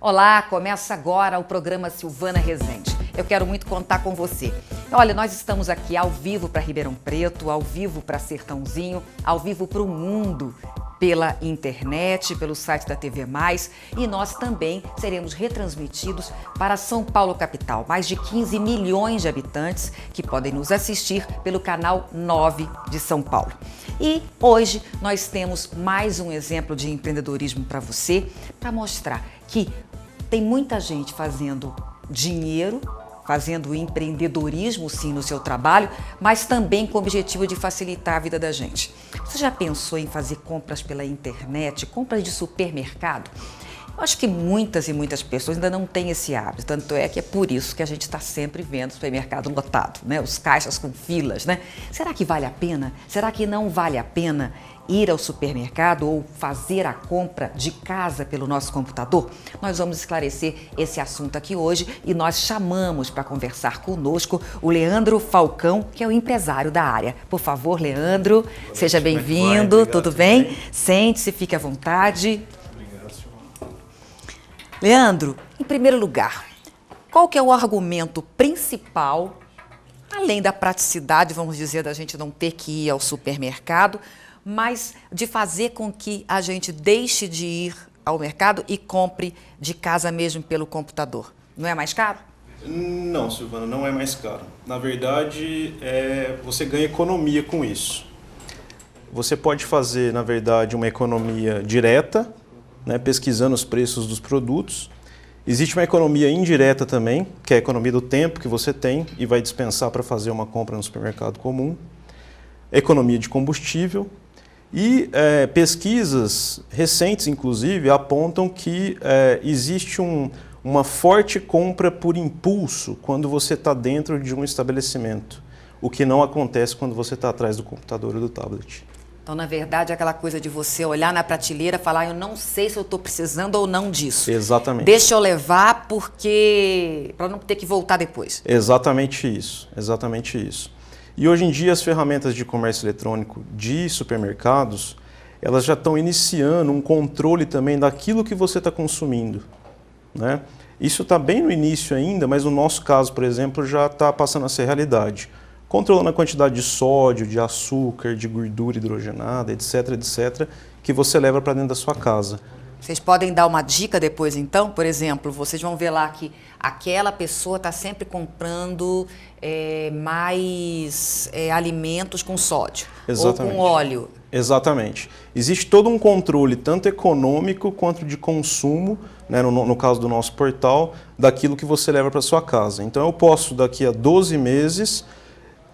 Olá, começa agora o programa Silvana Rezende. Eu quero muito contar com você. Olha, nós estamos aqui ao vivo para Ribeirão Preto, ao vivo para Sertãozinho, ao vivo para o mundo, pela internet, pelo site da TV+, e nós também seremos retransmitidos para São Paulo capital, mais de 15 milhões de habitantes que podem nos assistir pelo canal 9 de São Paulo. E hoje nós temos mais um exemplo de empreendedorismo para você, para mostrar que tem muita gente fazendo dinheiro, fazendo empreendedorismo sim no seu trabalho, mas também com o objetivo de facilitar a vida da gente. Você já pensou em fazer compras pela internet, compras de supermercado? Eu acho que muitas e muitas pessoas ainda não têm esse hábito, tanto é que é por isso que a gente está sempre vendo o supermercado lotado, né? Os caixas com filas, né? Será que vale a pena? Será que não vale a pena ir ao supermercado ou fazer a compra de casa pelo nosso computador? Nós vamos esclarecer esse assunto aqui hoje e nós chamamos para conversar conosco o Leandro Falcão, que é o empresário da área. Por favor, Leandro, seja bem-vindo, tudo bem? Sente-se, fique à vontade. Leandro, em primeiro lugar, qual que é o argumento principal, além da praticidade, vamos dizer, da gente não ter que ir ao supermercado, mas de fazer com que a gente deixe de ir ao mercado e compre de casa mesmo pelo computador? Não é mais caro? Não, Silvana, não é mais caro. Na verdade, você ganha economia com isso. Você pode fazer, na verdade, uma economia direta, né, pesquisando os preços dos produtos. Existe uma economia indireta também, que é a economia do tempo que você tem e vai dispensar para fazer uma compra no supermercado comum. Economia de combustível. E pesquisas recentes, inclusive, apontam que existe uma forte compra por impulso quando você está dentro de um estabelecimento, o que não acontece quando você está atrás do computador ou do tablet. Então, na verdade, é aquela coisa de você olhar na prateleira e falar, eu não sei se eu estou precisando ou não disso. Exatamente. Deixa eu levar para não ter que voltar depois. Exatamente isso, exatamente isso. E hoje em dia as ferramentas de comércio eletrônico de supermercados, elas já estão iniciando um controle também daquilo que você está consumindo, né? Isso está bem no início ainda, mas no nosso caso, por exemplo, já está passando a ser realidade. Controlando a quantidade de sódio, de açúcar, de gordura hidrogenada, etc, etc, que você leva para dentro da sua casa. Vocês podem dar uma dica depois, então? Por exemplo, vocês vão ver lá que aquela pessoa está sempre comprando mais alimentos com sódio. Exatamente. Ou com óleo. Exatamente. Existe todo um controle, tanto econômico quanto de consumo, né, no caso do nosso portal, daquilo que você leva para sua casa. Então eu posso, daqui a 12 meses,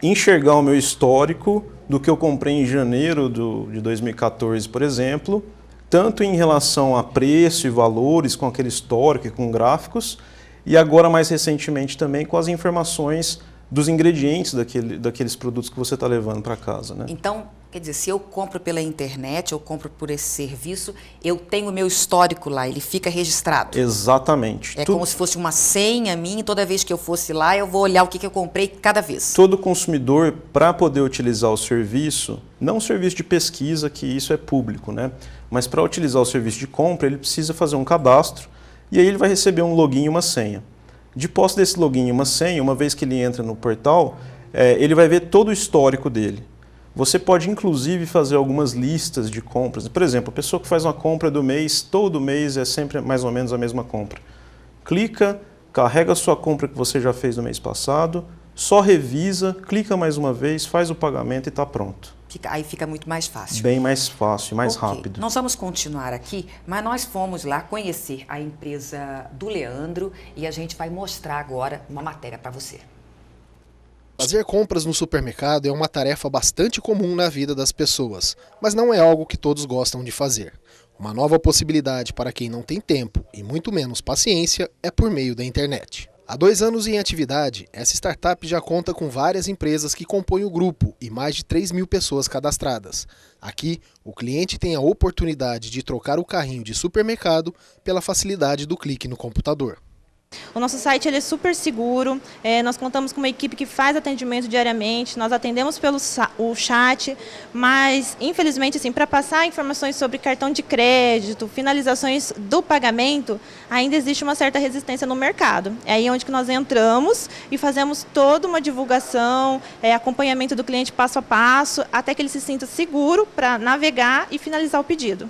enxergar o meu histórico do que eu comprei em janeiro de 2014, por exemplo, tanto em relação a preço e valores, com aquele histórico e com gráficos, e agora mais recentemente também com as informações dos ingredientes daqueles produtos que você está levando para casa, né? Então, quer dizer, se eu compro pela internet, eu compro por esse serviço, eu tenho o meu histórico lá, ele fica registrado. Exatamente. É como se fosse uma senha minha, toda vez que eu fosse lá, eu vou olhar o que eu comprei cada vez. Todo consumidor, para poder utilizar o serviço, não o serviço de pesquisa, que isso é público, né? Mas para utilizar o serviço de compra, ele precisa fazer um cadastro e aí ele vai receber um login e uma senha. De posse desse login e uma senha, uma vez que ele entra no portal, ele vai ver todo o histórico dele. Você pode, inclusive, fazer algumas listas de compras. Por exemplo, a pessoa que faz uma compra do mês, todo mês é sempre mais ou menos a mesma compra. Clica, carrega a sua compra que você já fez no mês passado, só revisa, clica mais uma vez, faz o pagamento e está pronto. Aí fica muito mais fácil. Bem mais fácil, mais rápido. Nós vamos continuar aqui, mas nós fomos lá conhecer a empresa do Leandro e a gente vai mostrar agora uma matéria para você. Fazer compras no supermercado é uma tarefa bastante comum na vida das pessoas, mas não é algo que todos gostam de fazer. Uma nova possibilidade para quem não tem tempo e muito menos paciência é por meio da internet. Há 2 anos em atividade, essa startup já conta com várias empresas que compõem o grupo e mais de 3.000 pessoas cadastradas. Aqui, o cliente tem a oportunidade de trocar o carrinho de supermercado pela facilidade do clique no computador. O nosso site ele é super seguro, nós contamos com uma equipe que faz atendimento diariamente, nós atendemos pelo o chat, mas infelizmente assim, para passar informações sobre cartão de crédito, finalizações do pagamento, ainda existe uma certa resistência no mercado. É aí onde que nós entramos e fazemos toda uma divulgação, acompanhamento do cliente passo a passo, até que ele se sinta seguro para navegar e finalizar o pedido.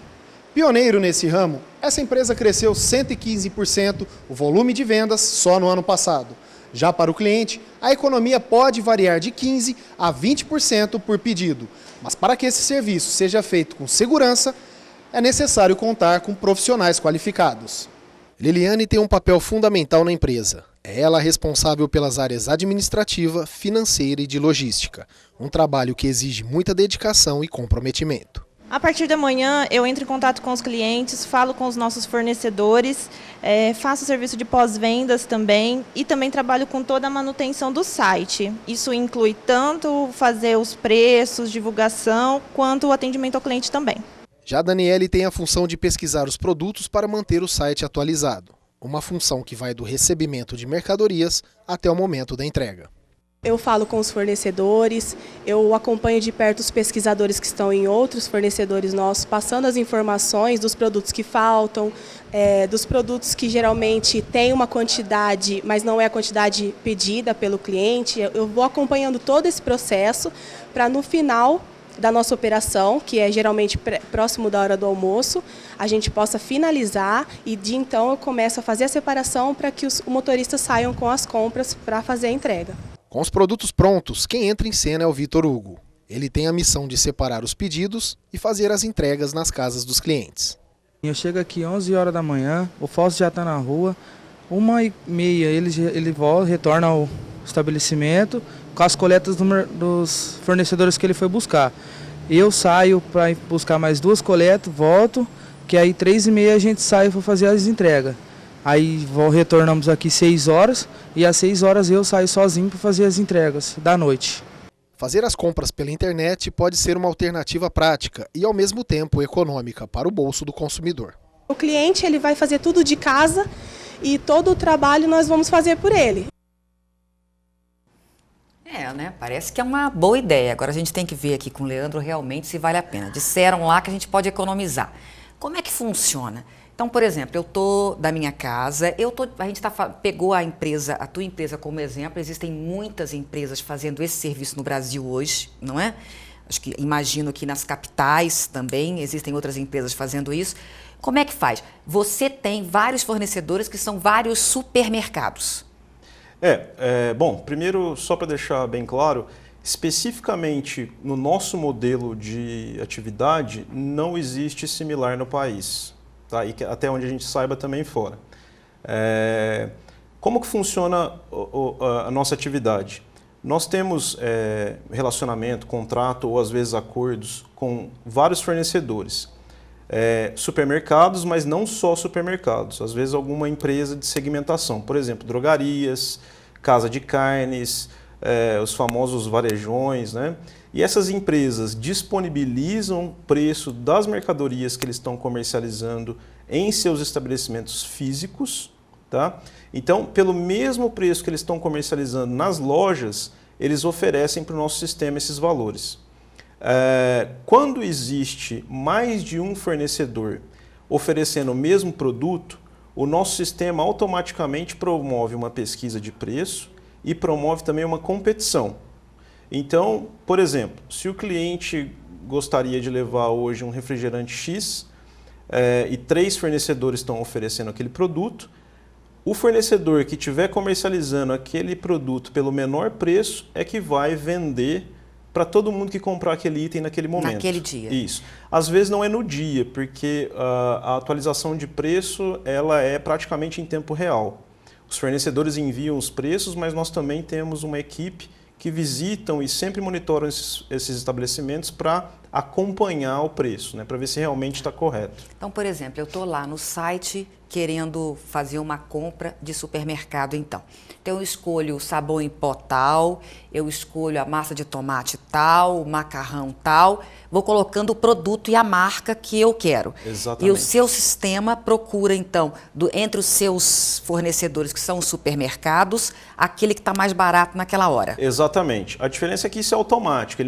Pioneiro nesse ramo, essa empresa cresceu 115% o volume de vendas só no ano passado. Já para o cliente, a economia pode variar de 15% a 20% por pedido. Mas para que esse serviço seja feito com segurança, é necessário contar com profissionais qualificados. Liliane tem um papel fundamental na empresa. É ela responsável pelas áreas administrativa, financeira e de logística. Um trabalho que exige muita dedicação e comprometimento. A partir da manhã eu entro em contato com os clientes, falo com os nossos fornecedores, faço serviço de pós-vendas também e também trabalho com toda a manutenção do site. Isso inclui tanto fazer os preços, divulgação, quanto o atendimento ao cliente também. Já a Daniele tem a função de pesquisar os produtos para manter o site atualizado. Uma função que vai do recebimento de mercadorias até o momento da entrega. Eu falo com os fornecedores, eu acompanho de perto os pesquisadores que estão em outros fornecedores nossos, passando as informações dos produtos que faltam, dos produtos que geralmente têm uma quantidade, mas não é a quantidade pedida pelo cliente. Eu vou acompanhando todo esse processo para no final da nossa operação, que é geralmente próximo da hora do almoço, a gente possa finalizar e de então eu começo a fazer a separação para que os motoristas saiam com as compras para fazer a entrega. Com os produtos prontos, quem entra em cena é o Vitor Hugo. Ele tem a missão de separar os pedidos e fazer as entregas nas casas dos clientes. Eu chego aqui 11 horas da manhã, o Fausto já está na rua, 1h30 ele volta, retorna ao estabelecimento com as coletas dos fornecedores que ele foi buscar. Eu saio para buscar mais 2 coletas, volto, que aí 3h30 a gente sai para fazer as entregas. Aí retornamos aqui 6 horas e às 6 horas eu saio sozinho para fazer as entregas da noite. Fazer as compras pela internet pode ser uma alternativa prática e ao mesmo tempo econômica para o bolso do consumidor. O cliente ele vai fazer tudo de casa e todo o trabalho nós vamos fazer por ele. Né? Parece que é uma boa ideia. Agora a gente tem que ver aqui com o Leandro realmente se vale a pena. Disseram lá que a gente pode economizar. Como é que funciona? Então, por exemplo, eu estou da minha casa, a gente pegou a tua empresa como exemplo, existem muitas empresas fazendo esse serviço no Brasil hoje, não é? Imagino que nas capitais também existem outras empresas fazendo isso. Como é que faz? Você tem vários fornecedores que são vários supermercados. Bom, primeiro, só para deixar bem claro, especificamente no nosso modelo de atividade, não existe similar no país. Tá? E até onde a gente saiba também fora. Como que funciona a nossa atividade? Nós temos relacionamento, contrato ou às vezes acordos com vários fornecedores. Supermercados, mas não só supermercados. Às vezes alguma empresa de segmentação. Por exemplo, drogarias, casa de carnes, os famosos varejões, né? E essas empresas disponibilizam o preço das mercadorias que eles estão comercializando em seus estabelecimentos físicos, tá? Então, pelo mesmo preço que eles estão comercializando nas lojas, eles oferecem para o nosso sistema esses valores. Quando existe mais de um fornecedor oferecendo o mesmo produto, o nosso sistema automaticamente promove uma pesquisa de preço e promove também uma competição. Então, por exemplo, se o cliente gostaria de levar hoje um refrigerante X e 3 fornecedores estão oferecendo aquele produto, o fornecedor que estiver comercializando aquele produto pelo menor preço é que vai vender para todo mundo que comprar aquele item naquele momento. Naquele dia. Isso. Às vezes não é no dia, porque a atualização de preço ela é praticamente em tempo real. Os fornecedores enviam os preços, mas nós também temos uma equipe que visitam e sempre monitoram esses estabelecimentos para acompanhar o preço, né, para ver se realmente está correto. Então, por exemplo, eu estou lá no site querendo fazer uma compra de supermercado, então. Então, eu escolho o sabão em pó tal, eu escolho a massa de tomate tal, o macarrão tal, vou colocando o produto e a marca que eu quero. Exatamente. E o seu sistema procura, então, entre os seus fornecedores, que são os supermercados, aquele que está mais barato naquela hora. Exatamente. A diferença é que isso é automático,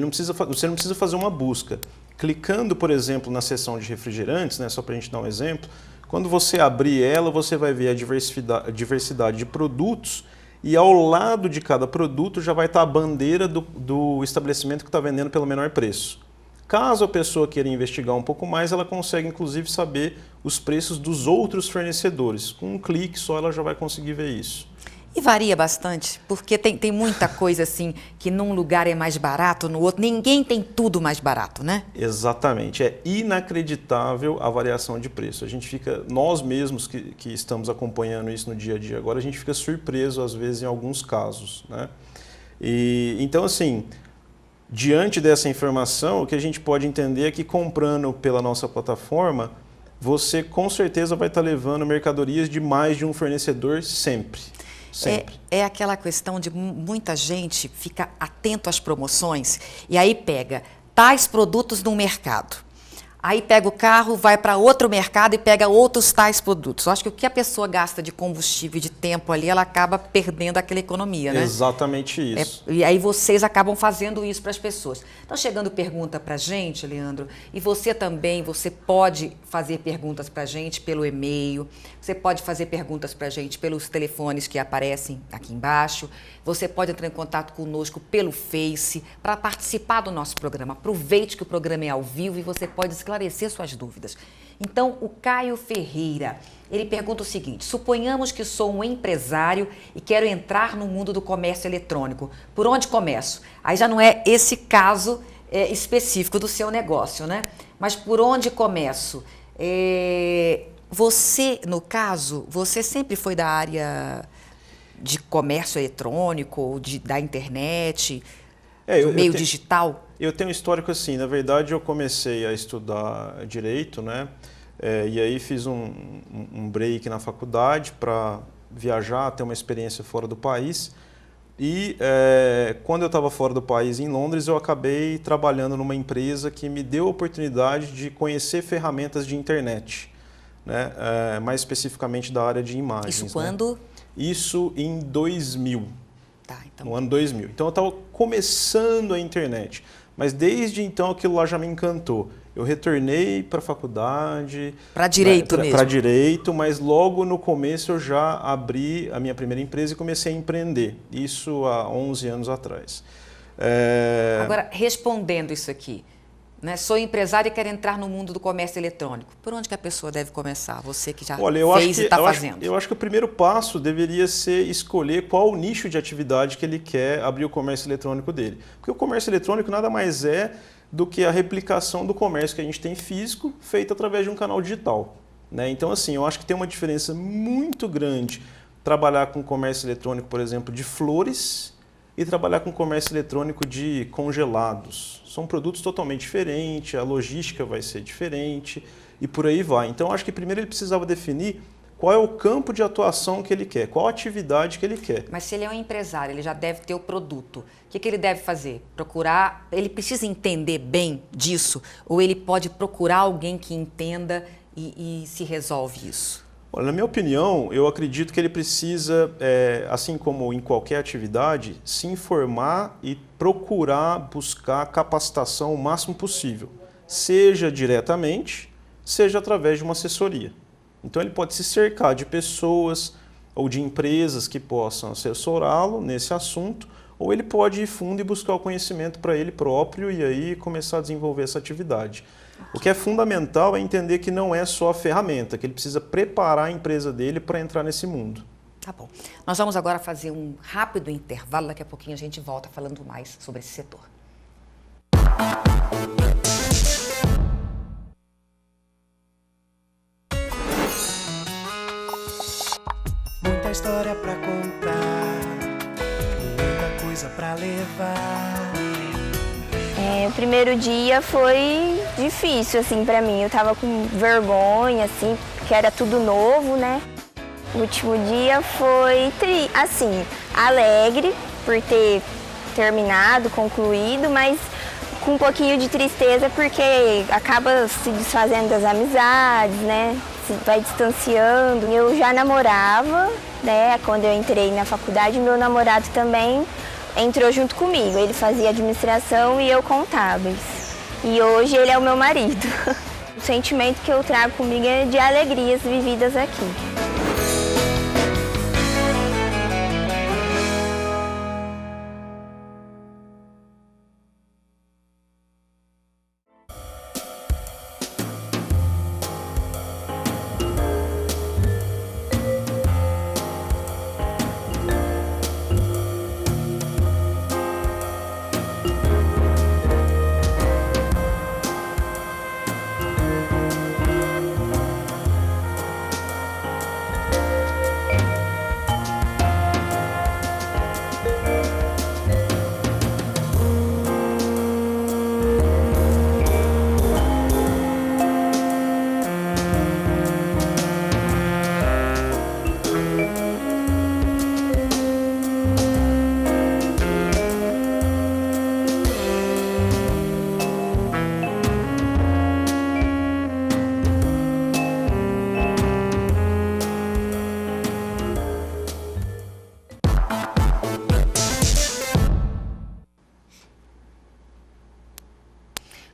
você não precisa fazer uma busca. Clicando, por exemplo, na seção de refrigerantes, né, só para a gente dar um exemplo, quando você abrir ela, você vai ver a diversidade de produtos e ao lado de cada produto já vai estar a bandeira do estabelecimento que está vendendo pelo menor preço. Caso a pessoa queira investigar um pouco mais, ela consegue inclusive saber os preços dos outros fornecedores. Com um clique só ela já vai conseguir ver isso. E varia bastante, porque tem muita coisa assim que num lugar é mais barato, no outro. Ninguém tem tudo mais barato, né? Exatamente. É inacreditável a variação de preço. A gente fica, nós mesmos que estamos acompanhando isso no dia a dia agora, a gente fica surpreso às vezes em alguns casos, né? Então, assim, diante dessa informação, o que a gente pode entender é que comprando pela nossa plataforma, você com certeza vai estar levando mercadorias de mais de um fornecedor sempre. Sempre. É aquela questão de muita gente fica atento às promoções e aí pega tais produtos no mercado. Aí pega o carro, vai para outro mercado e pega outros tais produtos. Eu acho que o que a pessoa gasta de combustível e de tempo ali, ela acaba perdendo aquela economia, né? Exatamente isso. E aí vocês acabam fazendo isso para as pessoas. Então, chegando pergunta para a gente, Leandro, e você também, você pode fazer perguntas para a gente pelo e-mail, você pode fazer perguntas para a gente pelos telefones que aparecem aqui embaixo, você pode entrar em contato conosco pelo Face para participar do nosso programa. Aproveite que o programa é ao vivo e você pode esclarecer suas dúvidas. Então, o Caio Ferreira, ele pergunta o seguinte: suponhamos que sou um empresário e quero entrar no mundo do comércio eletrônico. Por onde começo? Aí já não é esse caso específico do seu negócio, né? Mas por onde começo? Você, no caso, você sempre foi da área de comércio eletrônico, da internet, do meio digital? Eu tenho um histórico assim, na verdade eu comecei a estudar Direito, né? E aí fiz um break na faculdade para viajar, ter uma experiência fora do país. E quando eu estava fora do país, em Londres, eu acabei trabalhando numa empresa que me deu a oportunidade de conhecer ferramentas de internet, né? Mais especificamente da área de imagens. Isso quando? Né? Isso em 2000, então... no ano 2000. Então eu estava começando a internet, mas desde então aquilo lá já me encantou. Eu retornei para a faculdade. Para Direito mesmo? Para Direito, mas logo no começo eu já abri a minha primeira empresa e comecei a empreender. Isso há 11 anos atrás. Agora, respondendo isso aqui, né? Sou empresário e quero entrar no mundo do comércio eletrônico. Por onde que a pessoa deve começar? Você que já fez e está fazendo. Eu acho que o primeiro passo deveria ser escolher qual o nicho de atividade que ele quer abrir o comércio eletrônico dele. Porque o comércio eletrônico nada mais é do que a replicação do comércio que a gente tem físico, feito através de um canal digital, né? Então, assim, eu acho que tem uma diferença muito grande trabalhar com comércio eletrônico, por exemplo, de flores e trabalhar com comércio eletrônico de congelados. São produtos totalmente diferentes, a logística vai ser diferente e por aí vai. Então, eu acho que primeiro ele precisava definir qual é o campo de atuação que ele quer, qual a atividade que ele quer. Mas se ele é um empresário, ele já deve ter o produto. O que ele deve fazer? Procurar, ele precisa entender bem disso? Ou ele pode procurar alguém que entenda e se resolve isso? Olha, na minha opinião, eu acredito que ele precisa, assim como em qualquer atividade, se informar e procurar buscar capacitação o máximo possível, seja diretamente, seja através de uma assessoria. Então ele pode se cercar de pessoas ou de empresas que possam assessorá-lo nesse assunto, ou ele pode ir fundo e buscar o conhecimento para ele próprio e aí começar a desenvolver essa atividade. O que é fundamental é entender que não é só a ferramenta, que ele precisa preparar a empresa dele para entrar nesse mundo. Tá bom. Nós vamos agora fazer um rápido intervalo, daqui a pouquinho a gente volta falando mais sobre esse setor. Muita história pra contar, muita coisa pra levar. O primeiro dia foi difícil, assim, pra mim. Eu tava com vergonha, assim, porque era tudo novo, né? O último dia foi, assim, alegre por ter terminado, concluído, mas com um pouquinho de tristeza porque acaba se desfazendo das amizades, né? Se vai distanciando. Eu já namorava, né? Quando eu entrei na faculdade, meu namorado também entrou junto comigo. Ele fazia administração e eu contábeis. E hoje ele é o meu marido. O sentimento que eu trago comigo é de alegrias vividas aqui.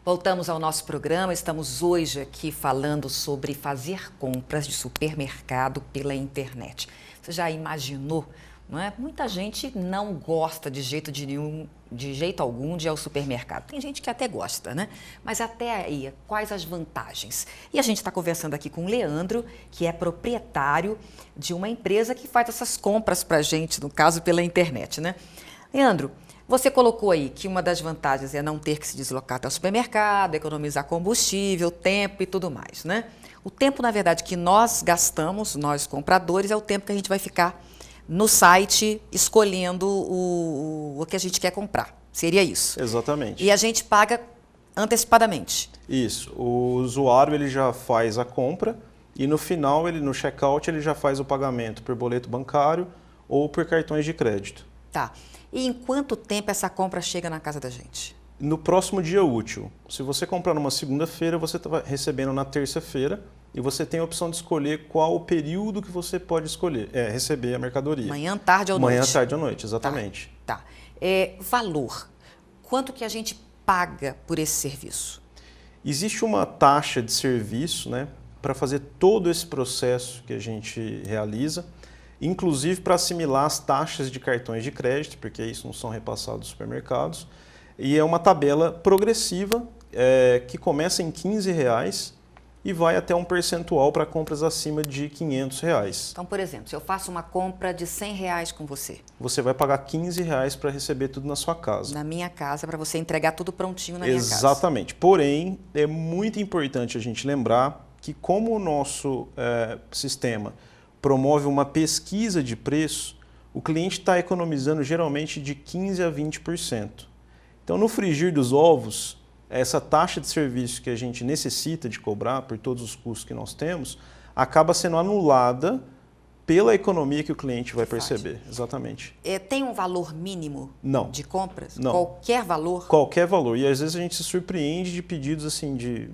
Voltamos ao nosso programa, estamos hoje aqui falando sobre fazer compras de supermercado pela internet. Você já imaginou, não é? Muita gente não gosta de jeito algum de ir ao supermercado. Tem gente que até gosta, né? Mas até aí, quais as vantagens? E a gente está conversando aqui com o Leandro, que é proprietário de uma empresa que faz essas compras para a gente, no caso, pela internet, né? Leandro, você colocou aí que uma das vantagens é não ter que se deslocar até o supermercado, economizar combustível, tempo e tudo mais, né? O tempo, na verdade, que nós gastamos, nós compradores, é o tempo que a gente vai ficar no site escolhendo o que a gente quer comprar. Seria isso? Exatamente. E a gente paga antecipadamente. Isso. O usuário ele já faz a compra e no final, no checkout, ele já faz o pagamento por boleto bancário ou por cartões de crédito. Tá. E em quanto tempo essa compra chega na casa da gente? No próximo dia útil. Se você comprar numa segunda-feira, você está recebendo na terça-feira e você tem a opção de escolher qual o período que você pode escolher, receber a mercadoria. Manhã, tarde ou noite? Manhã, tarde ou noite, exatamente. Tá. Valor. Quanto que a gente paga por esse serviço? Existe uma taxa de serviço, né, para fazer todo esse processo que a gente realiza, inclusive para assimilar as taxas de cartões de crédito, porque isso não são repassados dos supermercados. E é uma tabela progressiva que começa em R$15 e vai até um percentual para compras acima de R$500. Então, por exemplo, se eu faço uma compra de R$100 com você. Você vai pagar R$15 para receber tudo na sua casa. Na minha casa, para você entregar tudo prontinho na minha casa. Exatamente. Porém, é muito importante a gente lembrar que como o nosso sistema promove uma pesquisa de preço, o cliente está economizando geralmente de 15% a 20%. Então, no frigir dos ovos, essa taxa de serviço que a gente necessita de cobrar por todos os custos que nós temos, acaba sendo anulada pela economia que o cliente vai perceber. Exatamente. Tem um valor mínimo Não. de compras? Não. Qualquer valor? Qualquer valor. E às vezes a gente se surpreende de pedidos assim de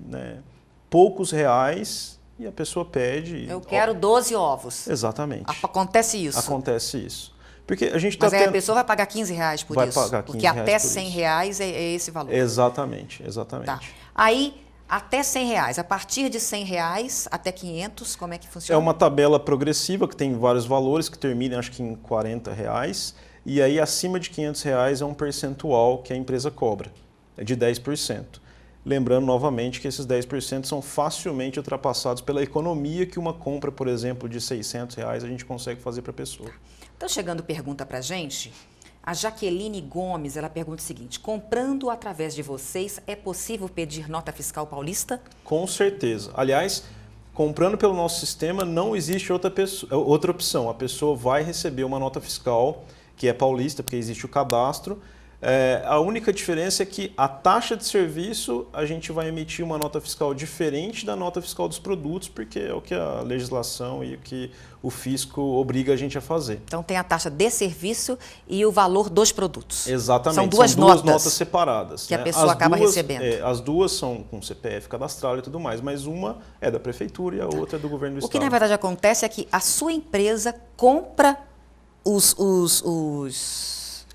poucos reais. E a pessoa pede... Eu quero 12 ovos. Exatamente. Acontece isso? Acontece isso. Porque a gente Mas aí a pessoa vai pagar R$15 por vai isso? Pagar 15 porque até R$100 é esse valor? Exatamente, exatamente. Tá. Aí, até R$100. A partir de R$100 até 500, como é que funciona? É uma tabela progressiva que tem vários valores que terminam, acho que em R$40. E aí, acima de R$500 é um percentual que a empresa cobra. É de 10%. Lembrando novamente que esses 10% são facilmente ultrapassados pela economia que uma compra, por exemplo, de R$600 a gente consegue fazer para a pessoa. Então, chegando pergunta para a gente, a Jaqueline Gomes, ela pergunta o seguinte: comprando através de vocês, é possível pedir nota fiscal paulista? Com certeza. Aliás, comprando pelo nosso sistema, não existe outra opção. A pessoa vai receber uma nota fiscal, que é paulista, porque existe o cadastro, A única diferença é que a taxa de serviço a gente vai emitir uma nota fiscal diferente da nota fiscal dos produtos, porque é o que a legislação e o que o fisco obriga a gente a fazer. Então tem a taxa de serviço e o valor dos produtos. Exatamente. São duas notas separadas. Que a pessoa acaba recebendo. As duas são com CPF cadastral e tudo mais, mas uma é da prefeitura e a outra é do governo do estado. O que na verdade acontece é que a sua empresa compra os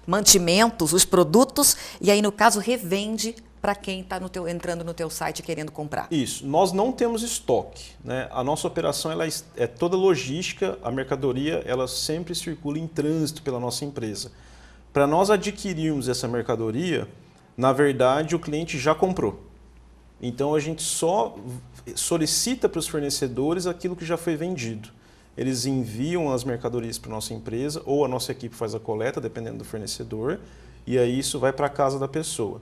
mantimentos, os produtos, e aí no caso revende para quem está entrando no teu site querendo comprar. Isso. Nós não temos estoque, né? A nossa operação ela é toda logística, a mercadoria ela sempre circula em trânsito pela nossa empresa. Para nós adquirirmos essa mercadoria, na verdade o cliente já comprou. Então a gente só solicita para os fornecedores aquilo que já foi vendido. Eles enviam as mercadorias para a nossa empresa ou a nossa equipe faz a coleta, dependendo do fornecedor, e aí isso vai para a casa da pessoa.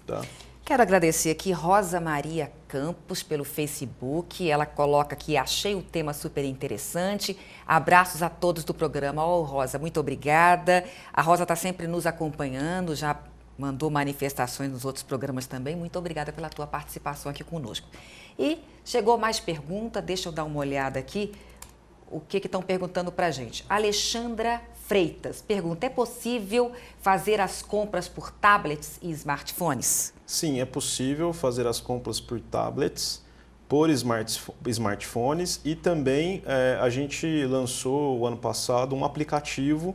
Tá? Quero agradecer aqui Rosa Maria Campos pelo Facebook. Ela coloca aqui, achei o tema super interessante. Abraços a todos do programa. Rosa, muito obrigada. A Rosa está sempre nos acompanhando, já mandou manifestações nos outros programas também. Muito obrigada pela tua participação aqui conosco. E chegou mais pergunta, deixa eu dar uma olhada aqui. O que estão perguntando para a gente? Alexandra Freitas pergunta, é possível fazer as compras por tablets e smartphones? Sim, é possível fazer as compras por tablets, por smartphones e também a gente lançou o ano passado um aplicativo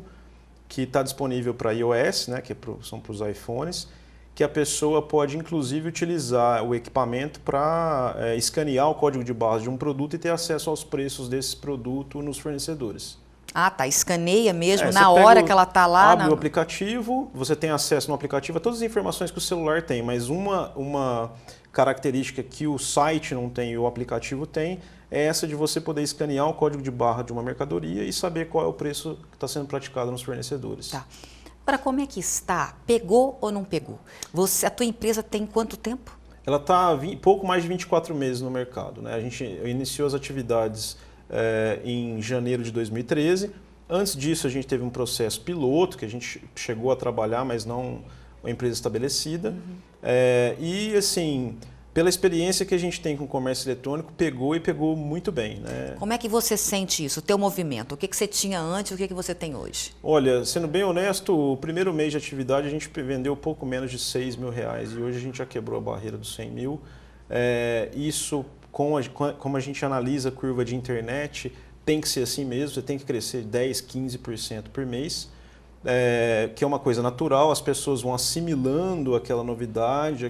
que está disponível para iOS, né, que são para os iPhones, que a pessoa pode inclusive utilizar o equipamento para escanear o código de barras de um produto e ter acesso aos preços desse produto nos fornecedores. Ah, tá. Escaneia mesmo na hora que ela está lá. Abre o aplicativo, você tem acesso no aplicativo a todas as informações que o celular tem, mas uma característica que o site não tem e o aplicativo tem é essa de você poder escanear o código de barra de uma mercadoria e saber qual é o preço que está sendo praticado nos fornecedores. Tá. Agora, como é que está? Pegou ou não pegou? A tua empresa tem quanto tempo? Ela está pouco mais de 24 meses no mercado, né? A gente iniciou as atividades em janeiro de 2013. Antes disso, a gente teve um processo piloto, que a gente chegou a trabalhar, mas não uma empresa estabelecida. E, assim, pela experiência que a gente tem com o comércio eletrônico, pegou muito bem, né? Como é que você sente isso, o teu movimento? O que você tinha antes e o que você tem hoje? Olha, sendo bem honesto, o primeiro mês de atividade a gente vendeu pouco menos de R$6 mil e hoje a gente já quebrou a barreira dos 100 mil. Isso, como a gente analisa a curva de internet, tem que ser assim mesmo, você tem que crescer 10%, 15% por mês. Que é uma coisa natural, as pessoas vão assimilando aquela novidade,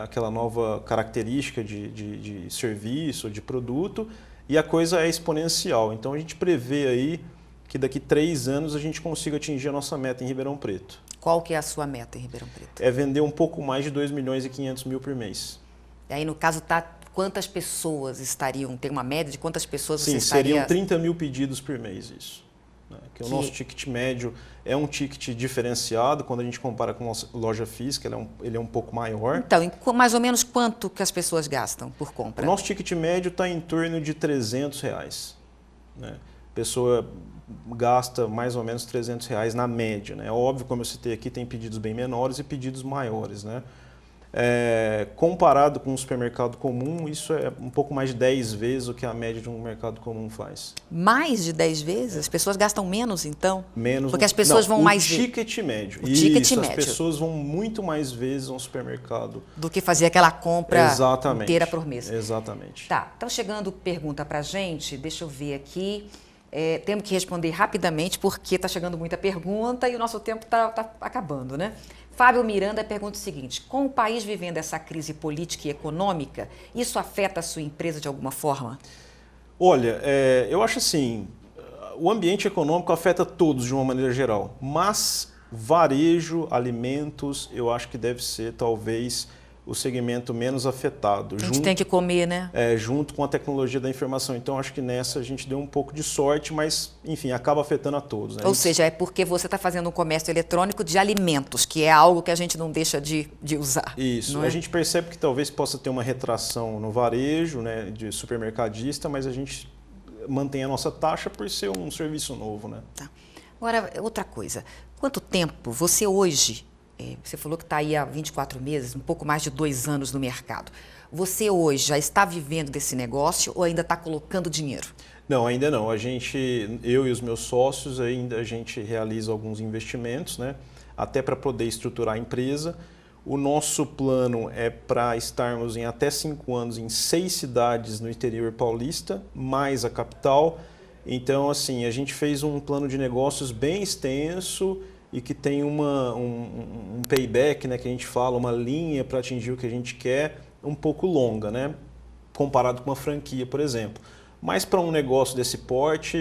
aquela nova característica de serviço, de produto, e a coisa é exponencial. Então a gente prevê aí que daqui 3 anos a gente consiga atingir a nossa meta em Ribeirão Preto. Qual que é a sua meta em Ribeirão Preto? É vender um pouco mais de 2.500.000 por mês. E aí no caso quantas pessoas estariam, tem uma média de quantas pessoas você estaria... Sim, seriam 30 mil pedidos por mês isso. Que o nosso ticket médio é um ticket diferenciado, quando a gente compara com a loja física, ele é um pouco maior. Então, mais ou menos quanto que as pessoas gastam por compra? O nosso ticket médio está em torno de R$300. Né? A pessoa gasta mais ou menos R$300 na média. Né? Óbvio, como eu citei aqui, tem pedidos bem menores e pedidos maiores. Né? Comparado com um supermercado comum, isso é um pouco mais de 10 vezes o que a média de um mercado comum faz. Mais de 10 vezes? As pessoas gastam menos, então? Menos. Porque as pessoas vão mais... O ticket médio. As pessoas vão muito mais vezes a um supermercado. Do que fazer aquela compra inteira por mês. Exatamente. Tá, então chegando pergunta pra gente, deixa eu ver aqui. Temos que responder rapidamente, porque está chegando muita pergunta e o nosso tempo está acabando, né? Fábio Miranda pergunta o seguinte, com o país vivendo essa crise política e econômica, isso afeta a sua empresa de alguma forma? Olha, eu acho assim, o ambiente econômico afeta todos de uma maneira geral, mas varejo, alimentos, eu acho que deve ser talvez o segmento menos afetado. A gente tem que comer, né? Junto com a tecnologia da informação. Então, acho que nessa a gente deu um pouco de sorte, mas, enfim, acaba afetando a todos. Né? Ou seja, é porque você está fazendo um comércio eletrônico de alimentos, que é algo que a gente não deixa de usar. Isso. A gente percebe que talvez possa ter uma retração no varejo, né, de supermercadista, mas a gente mantém a nossa taxa por ser um serviço novo. Né? Tá. Agora, outra coisa. quanto tempo você hoje, você falou que está aí há 24 meses, um pouco mais de 2 anos no mercado. Você hoje já está vivendo desse negócio ou ainda está colocando dinheiro? Não, ainda não. Eu e os meus sócios, ainda a gente realiza alguns investimentos, né? Até para poder estruturar a empresa. O nosso plano é para estarmos em até 5 anos em 6 cidades no interior paulista, mais a capital. Então, assim, a gente fez um plano de negócios bem extenso e que tem um payback, né, que a gente fala, uma linha para atingir o que a gente quer, um pouco longa, né? Comparado com uma franquia, por exemplo. Mas para um negócio desse porte,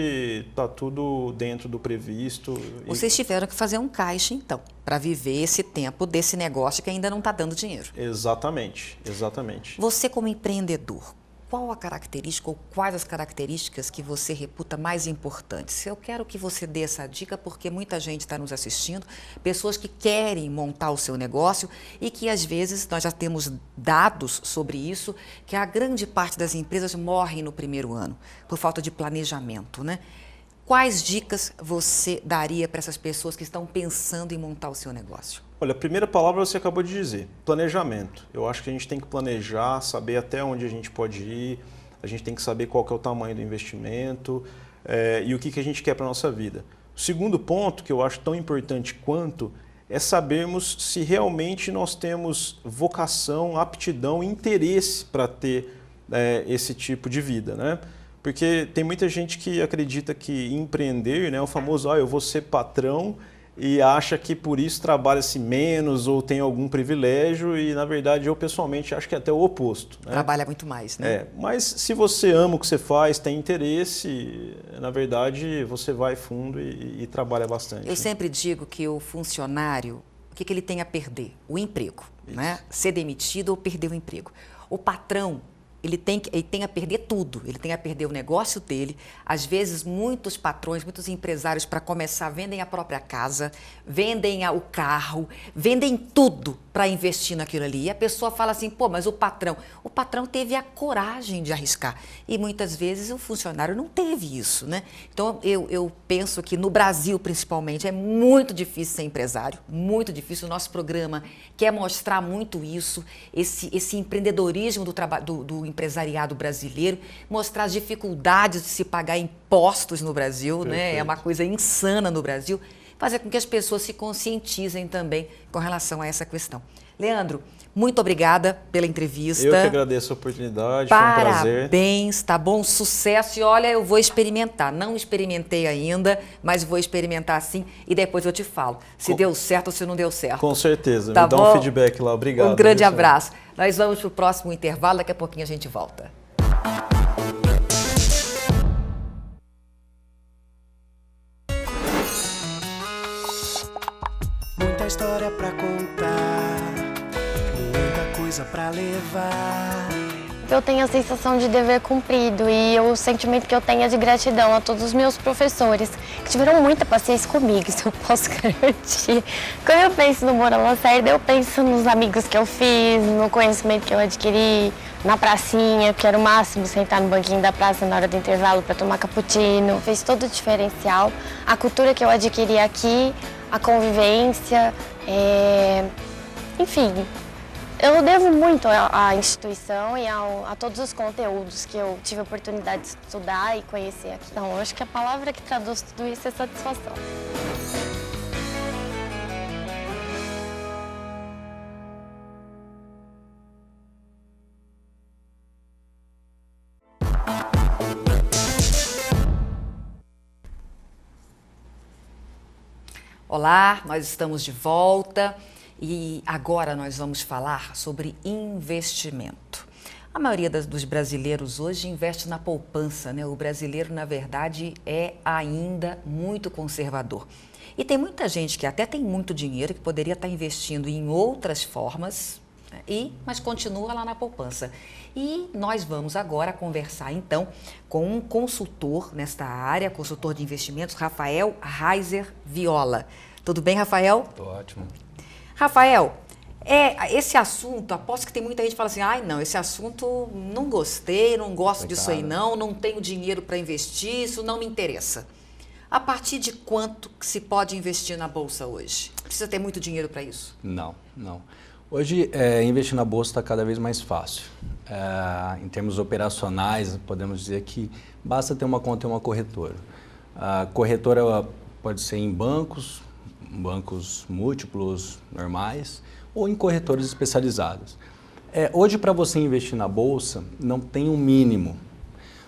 está tudo dentro do previsto. Vocês tiveram que fazer um caixa, então, para viver esse tempo desse negócio que ainda não está dando dinheiro. Exatamente, exatamente. Você como empreendedor, qual a característica ou quais as características que você reputa mais importantes? Eu quero que você dê essa dica porque muita gente está nos assistindo, pessoas que querem montar o seu negócio e que às vezes nós já temos dados sobre isso, que a grande parte das empresas morrem no primeiro ano por falta de planejamento, né? Quais dicas você daria para essas pessoas que estão pensando em montar o seu negócio? Olha, a primeira palavra você acabou de dizer, planejamento. Eu acho que a gente tem que planejar, saber até onde a gente pode ir, a gente tem que saber qual que é o tamanho do investimento e o que a gente quer para a nossa vida. O segundo ponto, que eu acho tão importante quanto, é sabermos se realmente nós temos vocação, aptidão, interesse para ter esse tipo de vida, né? Porque tem muita gente que acredita que empreender, né, o famoso, eu vou ser patrão, e acha que por isso trabalha-se menos ou tem algum privilégio e, na verdade, eu pessoalmente acho que é até o oposto. Né? Trabalha muito mais, né? Mas se você ama o que você faz, tem interesse, na verdade, você vai fundo e trabalha bastante. Eu sempre digo que o funcionário, o que ele tem a perder? O emprego, né? Ser demitido ou perder o emprego. O patrão, ele tem a perder tudo, ele tem a perder o negócio dele. Às vezes, muitos patrões, muitos empresários, para começar, vendem a própria casa, vendem o carro, vendem tudo para investir naquilo ali. E a pessoa fala assim, pô, mas o patrão teve a coragem de arriscar. E muitas vezes o funcionário não teve isso, né? Então, eu penso que no Brasil, principalmente, é muito difícil ser empresário, muito difícil. O nosso programa quer mostrar muito isso, esse empreendedorismo do empresariado brasileiro, mostrar as dificuldades de se pagar impostos no Brasil, Perfeito. né? É uma coisa insana no Brasil, fazer com que as pessoas se conscientizem também com relação a essa questão. Leandro, muito obrigada pela entrevista. Eu que agradeço a oportunidade, foi um prazer. Parabéns, tá bom? Sucesso. E olha, eu vou experimentar. Não experimentei ainda, mas vou experimentar sim e depois eu te falo se deu certo ou se não deu certo. Com certeza. Tá Me dá bom? um feedback lá. Obrigado. Um grande abraço. Nós vamos para o próximo intervalo, daqui a pouquinho a gente volta. Muita história pra contar, muita coisa pra levar. Eu tenho a sensação de dever cumprido e o sentimento que eu tenho é de gratidão a todos os meus professores que tiveram muita paciência comigo, isso eu posso garantir. Quando eu penso no Moura Lacerda, eu penso nos amigos que eu fiz, no conhecimento que eu adquiri, na pracinha, que era o máximo sentar no banquinho da praça na hora do intervalo para tomar cappuccino. Fez todo o diferencial. A cultura que eu adquiri aqui, a convivência, enfim. Eu devo muito à instituição e a todos os conteúdos que eu tive a oportunidade de estudar e conhecer aqui. Então, eu acho que a palavra que traduz tudo isso é satisfação. Olá, nós estamos de volta. E agora nós vamos falar sobre investimento. A maioria dos brasileiros hoje investe na poupança, né? O brasileiro, na verdade, é ainda muito conservador. E tem muita gente que até tem muito dinheiro, que poderia estar investindo em outras formas, né? Mas continua lá na poupança. E nós vamos agora conversar, então, com um consultor nesta área, consultor de investimentos, Rafael Reiser Viola. Tudo bem, Rafael? Tô ótimo. Rafael, esse assunto, aposto que tem muita gente que fala assim, não, esse assunto não gostei, não gosto disso aí não tenho dinheiro para investir, isso não me interessa. A partir de quanto que se pode investir na Bolsa hoje? Precisa ter muito dinheiro para isso? Não. Hoje, investir na Bolsa está cada vez mais fácil. Em termos operacionais, podemos dizer que basta ter uma conta e uma corretora. A corretora pode ser em bancos múltiplos, normais, ou em corretoras especializadas. Hoje, para você investir na Bolsa, não tem um mínimo,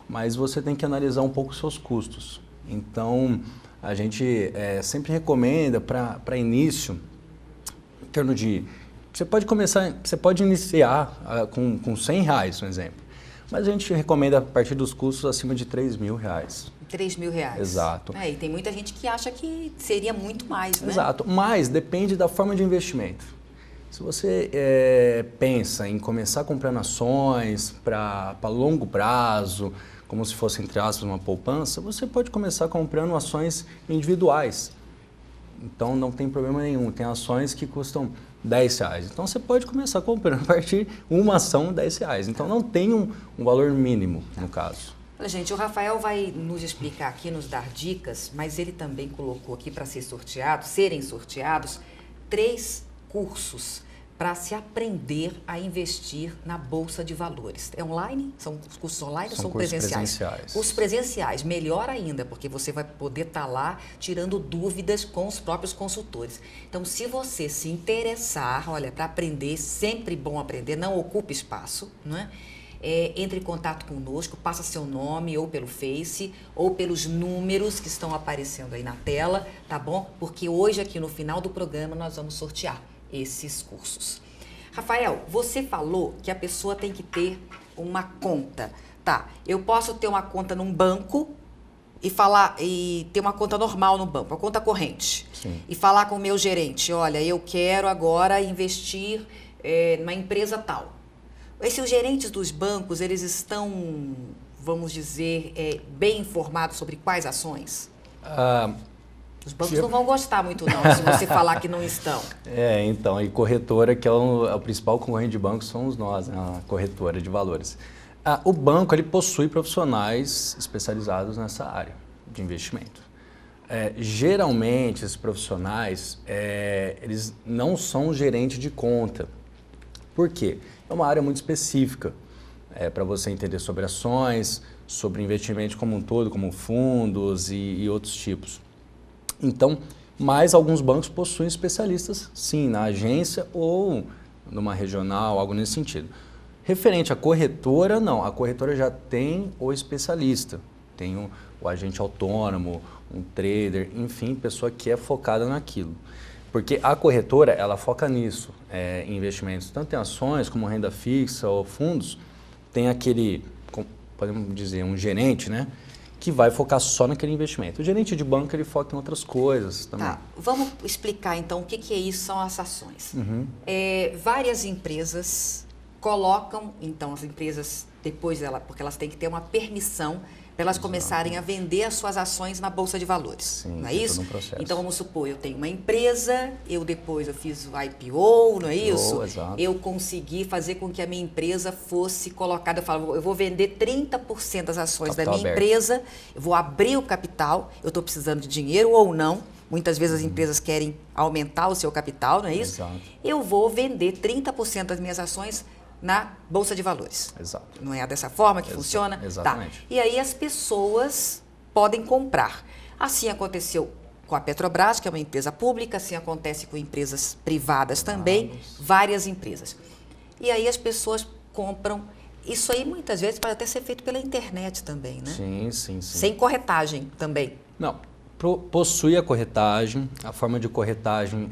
mas você tem que analisar um pouco os seus custos. Então, a gente sempre recomenda para início, em torno de... Você pode iniciar com R$100, por exemplo, mas a gente recomenda a partir dos custos acima de R$3.000. R$3.000. Exato. E tem muita gente que acha que seria muito mais, né? Exato, mas depende da forma de investimento. Se você pensa em começar comprando ações para longo prazo, como se fosse, entre aspas, uma poupança, você pode começar comprando ações individuais. Então, não tem problema nenhum. Tem ações que custam R$10. Então, você pode começar comprando a partir de uma ação R$10. Então, não tem um valor mínimo, no caso. Olha, gente, o Rafael vai nos explicar aqui, nos dar dicas, mas ele também colocou aqui para serem sorteados 3 cursos para se aprender a investir na Bolsa de Valores. É online? São cursos online ou são presenciais? Cursos presenciais, melhor ainda, porque você vai poder estar lá tirando dúvidas com os próprios consultores. Então, se você se interessar, olha, para aprender, sempre bom aprender, não ocupe espaço, né? Entre em contato conosco, passa seu nome ou pelo Face ou pelos números que estão aparecendo aí na tela, tá bom? Porque hoje aqui no final do programa nós vamos sortear esses cursos. Rafael, você falou que a pessoa tem que ter uma conta. Tá, eu posso ter uma conta num banco e ter uma conta normal no banco, uma conta corrente. Sim. E falar com o meu gerente, olha, eu quero agora investir numa empresa tal. Esses gerentes dos bancos, eles estão, vamos dizer, bem informados sobre quais ações? Os bancos não vão gostar muito não, se você falar que não estão. Então, e corretora, que é o principal concorrente de banco, somos nós, né, a corretora de valores. O banco, ele possui profissionais especializados nessa área de investimento. Geralmente, esses profissionais, eles não são gerente de conta. Por quê? É uma área muito específica para você entender sobre ações, sobre investimento como um todo, como fundos e outros tipos. Então, mas alguns bancos possuem especialistas, sim, na agência ou numa regional, algo nesse sentido. Referente à corretora, não. A corretora já tem o especialista, tem o agente autônomo, um trader, enfim, pessoa que é focada naquilo. Porque a corretora, ela foca nisso, em investimentos, tanto em ações como renda fixa ou fundos, tem aquele, podemos dizer, um gerente, né? Que vai focar só naquele investimento. O gerente de banco, ele foca em outras coisas também. Tá, vamos explicar então o que é isso, são as ações. Várias empresas colocam, então as empresas, depois porque elas têm que ter uma permissão para elas começarem a vender as suas ações na Bolsa de Valores. Sim, não é isso? Todo um processo. Então vamos supor, eu tenho uma empresa, eu fiz o IPO, não é isso? Exato. Eu consegui fazer com que a minha empresa fosse colocada, eu vou vender 30% das ações da minha empresa, eu vou abrir o capital, eu estou precisando de dinheiro ou não. Muitas vezes as empresas querem aumentar o seu capital, não é isso? Exato. Eu vou vender 30% das minhas ações na Bolsa de Valores. Exato. Não é dessa forma que funciona? Exatamente. Tá. E aí as pessoas podem comprar. Assim aconteceu com a Petrobras, que é uma empresa pública, assim acontece com empresas privadas também, várias empresas. E aí as pessoas compram. Isso aí muitas vezes pode até ser feito pela internet também, né? Sim. Sem corretagem também. Não, possui a corretagem. A forma de corretagem,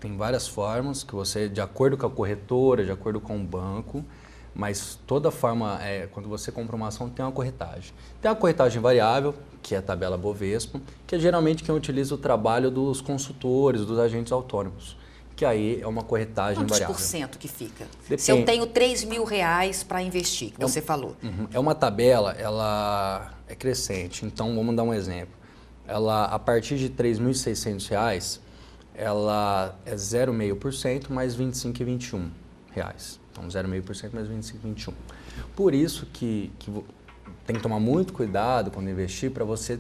tem várias formas que você, de acordo com a corretora, de acordo com o banco, mas toda forma, quando você compra uma ação, tem uma corretagem. Tem a corretagem variável, que é a tabela Bovespa, que é geralmente quem utiliza o trabalho dos consultores, dos agentes autônomos, que aí é uma corretagem variável. Quantos % que fica? Depende. Se eu tenho R$3.000 para investir, que você falou. É uma tabela, ela é crescente. Então, vamos dar um exemplo. Ela, a partir de R$3.600, ela é 0,5% mais R$ 25,21. Então, 0,5% mais R$ 25,21. Por isso que tem que tomar muito cuidado quando investir para você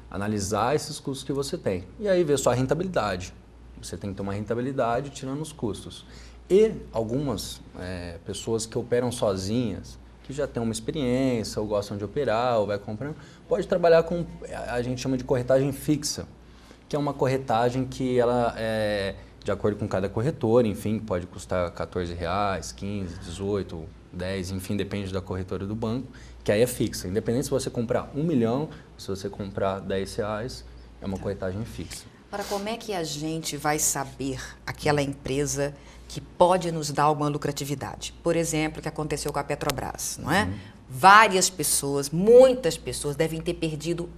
analisar esses custos que você tem e aí ver sua rentabilidade. Você tem que ter uma rentabilidade tirando os custos. E algumas pessoas que operam sozinhas, que já têm uma experiência, ou gostam de operar, ou vai comprando, pode trabalhar com, a gente chama de corretagem fixa, que é uma corretagem que ela é de acordo com cada corretor, enfim, pode custar R$14, 15, 18, 10, enfim, depende da corretora do banco, que aí é fixa. Independente se você comprar 1 milhão, se você comprar R$10, é uma corretagem fixa. Agora, como é que a gente vai saber aquela empresa que pode nos dar alguma lucratividade? Por exemplo, o que aconteceu com a Petrobras, não é? Várias pessoas, muitas pessoas devem ter perdido,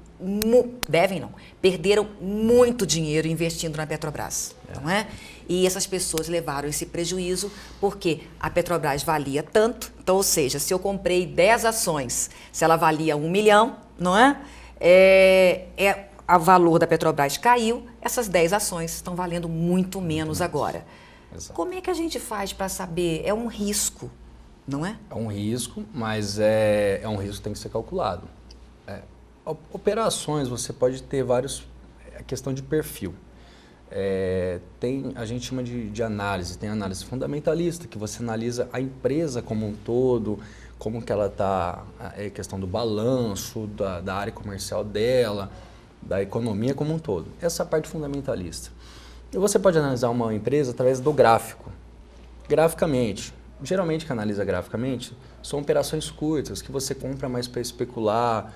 perderam muito dinheiro investindo na Petrobras, não é? E essas pessoas levaram esse prejuízo porque a Petrobras valia tanto, então, ou seja, se eu comprei 10 ações, se ela valia 1 milhão, não é? O valor da Petrobras caiu, essas 10 ações estão valendo muito menos agora. Exato. Como é que a gente faz para saber? É um risco, não é? É um risco, mas é um risco que tem que ser calculado. Operações, você pode ter vários... É questão de perfil. A gente chama de análise. Tem análise fundamentalista, que você analisa a empresa como um todo, como que ela está, questão do balanço, da área comercial dela, da economia como um todo. Essa é a parte fundamentalista. E você pode analisar uma empresa através do gráfico. Graficamente. Geralmente, que analisa graficamente, são operações curtas, que você compra mais para especular,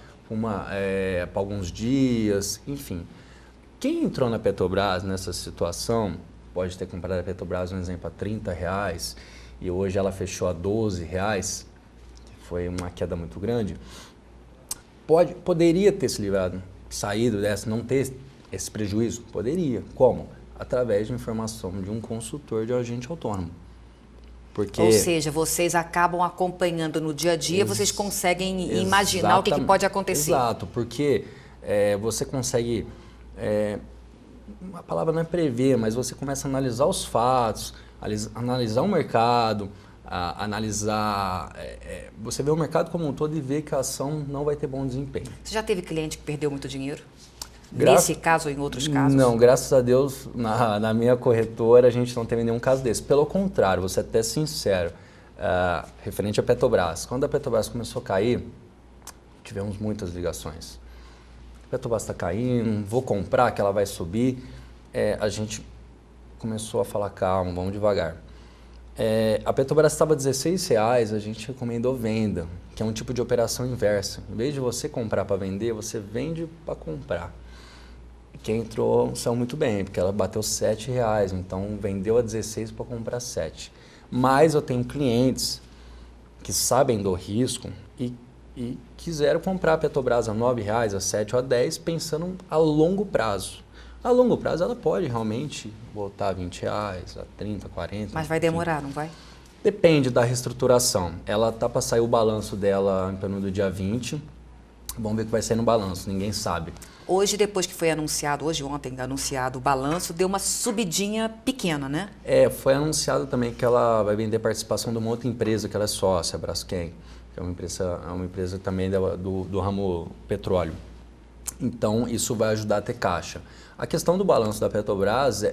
para alguns dias, enfim. Quem entrou na Petrobras nessa situação, pode ter comprado a Petrobras, um exemplo, a R$30, e hoje ela fechou a R$12, foi uma queda muito grande, poderia ter se livrado, saído dessa, não ter esse prejuízo? Poderia. Como? Através de informação de um consultor de agente autônomo. Porque... Ou seja, vocês acabam acompanhando no dia a dia, vocês conseguem imaginar o que pode acontecer. Exato, porque você consegue, a palavra não é prever, mas você começa a analisar os fatos, analisar o mercado, analisar, você vê o mercado como um todo e vê que a ação não vai ter bom desempenho. Você já teve cliente que perdeu muito dinheiro? Nesse caso ou em outros casos? Não, graças a Deus, na minha corretora, a gente não teve nenhum caso desse. Pelo contrário, vou ser até sincero, referente à Petrobras. Quando a Petrobras começou a cair, tivemos muitas ligações. A Petrobras está caindo, vou comprar, que ela vai subir. A gente começou a falar, calma, vamos devagar. A Petrobras estava a R$16, a gente recomendou venda, que é um tipo de operação inversa. Em vez de você comprar para vender, você vende para comprar. Quem entrou saiu muito bem, porque ela bateu R$7, então vendeu a 16 para comprar 7. Mas eu tenho clientes que sabem do risco e quiseram comprar a Petrobras a R$9, a 7 ou a 10, pensando a longo prazo. A longo prazo ela pode realmente voltar a R$20, a 30, 40. Mas vai demorar, não vai? Depende da reestruturação. Ela tá para sair o balanço dela em torno do dia 20. Vamos ver o que vai ser no balanço, ninguém sabe. Hoje, depois que foi anunciado, ontem anunciado o balanço, deu uma subidinha pequena, né? Foi anunciado também que ela vai vender participação de uma outra empresa que ela é sócia, a Braskem, que é uma empresa também do ramo petróleo. Então, isso vai ajudar a ter caixa. A questão do balanço da Petrobras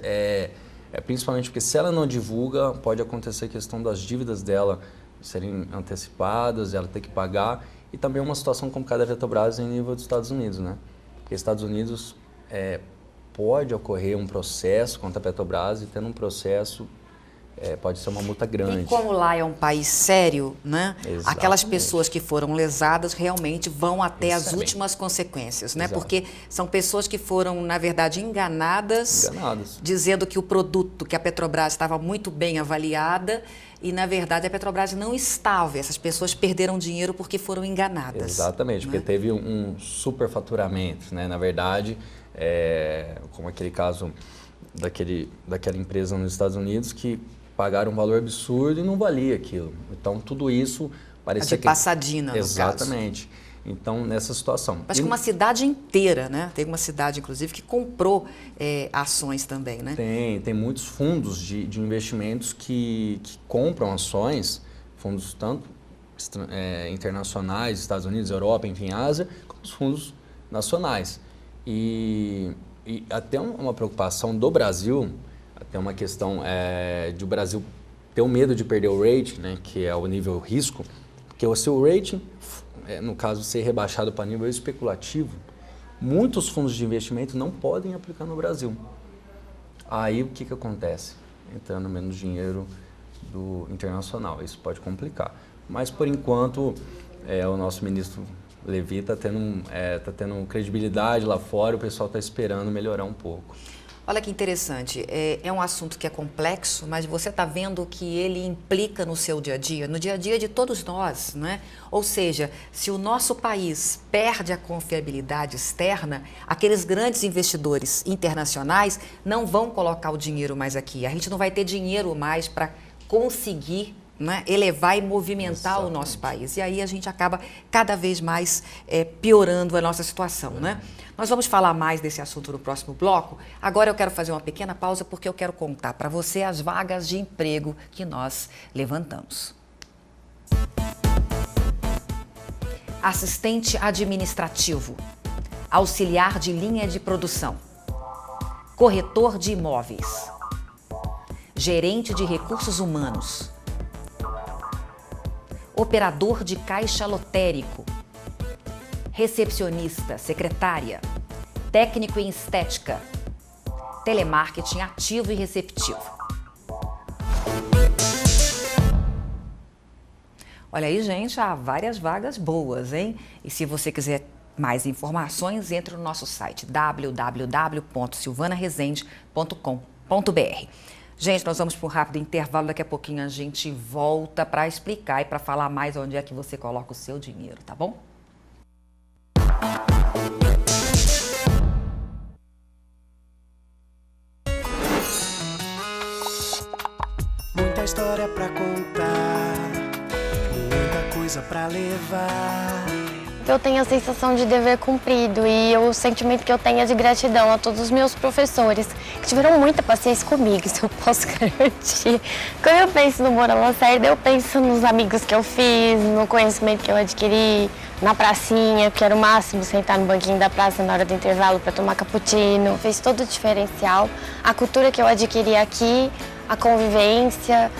principalmente porque se ela não divulga, pode acontecer a questão das dívidas dela serem antecipadas, ela ter que pagar, e também uma situação complicada da Petrobras em nível dos Estados Unidos, né? Porque Estados Unidos pode ocorrer um processo contra a Petrobras e tendo um processo pode ser uma multa grande. E como lá é um país sério, né? Exatamente. Aquelas pessoas que foram lesadas realmente vão até as últimas consequências, né? Exato. Porque são pessoas que foram, na verdade, enganadas, dizendo que o produto, que a Petrobras estava muito bem avaliada e, na verdade, a Petrobras não estava. Essas pessoas perderam dinheiro porque foram enganadas. Exatamente, né? porque teve um superfaturamento, né? Na verdade, como aquele caso daquela empresa nos Estados Unidos que pagaram um valor absurdo e não valia aquilo. Então, tudo isso parecia que... Passadina, no Exatamente. caso. Então, nessa situação. Acho que uma cidade inteira, né? Tem uma cidade, inclusive, que comprou ações também, né? Tem muitos fundos de investimentos que compram ações, fundos tanto internacionais, Estados Unidos, Europa, enfim, Ásia, como os fundos nacionais. E até uma preocupação do Brasil, até uma questão de o Brasil ter o medo de perder o rating, né, que é o nível risco, porque se o rating, no caso, ser rebaixado para nível especulativo, muitos fundos de investimento não podem aplicar no Brasil. Aí o que acontece? Entrando menos dinheiro do internacional, isso pode complicar. Mas por enquanto o nosso ministro Levi está tendo credibilidade lá fora, o pessoal está esperando melhorar um pouco. Olha que interessante, é um assunto que é complexo, mas você está vendo que ele implica no seu dia a dia, no dia a dia de todos nós, né? Ou seja, se o nosso país perde a confiabilidade externa, aqueles grandes investidores internacionais não vão colocar o dinheiro mais aqui. A gente não vai ter dinheiro mais para conseguir, né, elevar e movimentar o nosso país. E aí a gente acaba cada vez mais piorando a nossa situação, né? Nós vamos falar mais desse assunto no próximo bloco. Agora eu quero fazer uma pequena pausa porque eu quero contar para você as vagas de emprego que nós levantamos. Assistente administrativo, auxiliar de linha de produção, corretor de imóveis, gerente de recursos humanos, operador de caixa lotérico, recepcionista, secretária, técnico em estética, telemarketing ativo e receptivo. Olha aí, gente, há várias vagas boas, hein? E se você quiser mais informações, entre no nosso site www.silvanaresende.com.br. Gente, nós vamos para um rápido intervalo, daqui a pouquinho a gente volta para explicar e para falar mais onde é que você coloca o seu dinheiro, tá bom? Muita história pra contar, muita coisa pra levar. Eu tenho a sensação de dever cumprido e o sentimento que eu tenho é de gratidão a todos os meus professores, que tiveram muita paciência comigo, isso eu posso garantir. Quando eu penso no Moura Lacerda, eu penso nos amigos que eu fiz, no conhecimento que eu adquiri, na pracinha, que era o máximo sentar no banquinho da praça na hora do intervalo para tomar cappuccino. Fez todo o diferencial. A cultura que eu adquiri aqui, a convivência,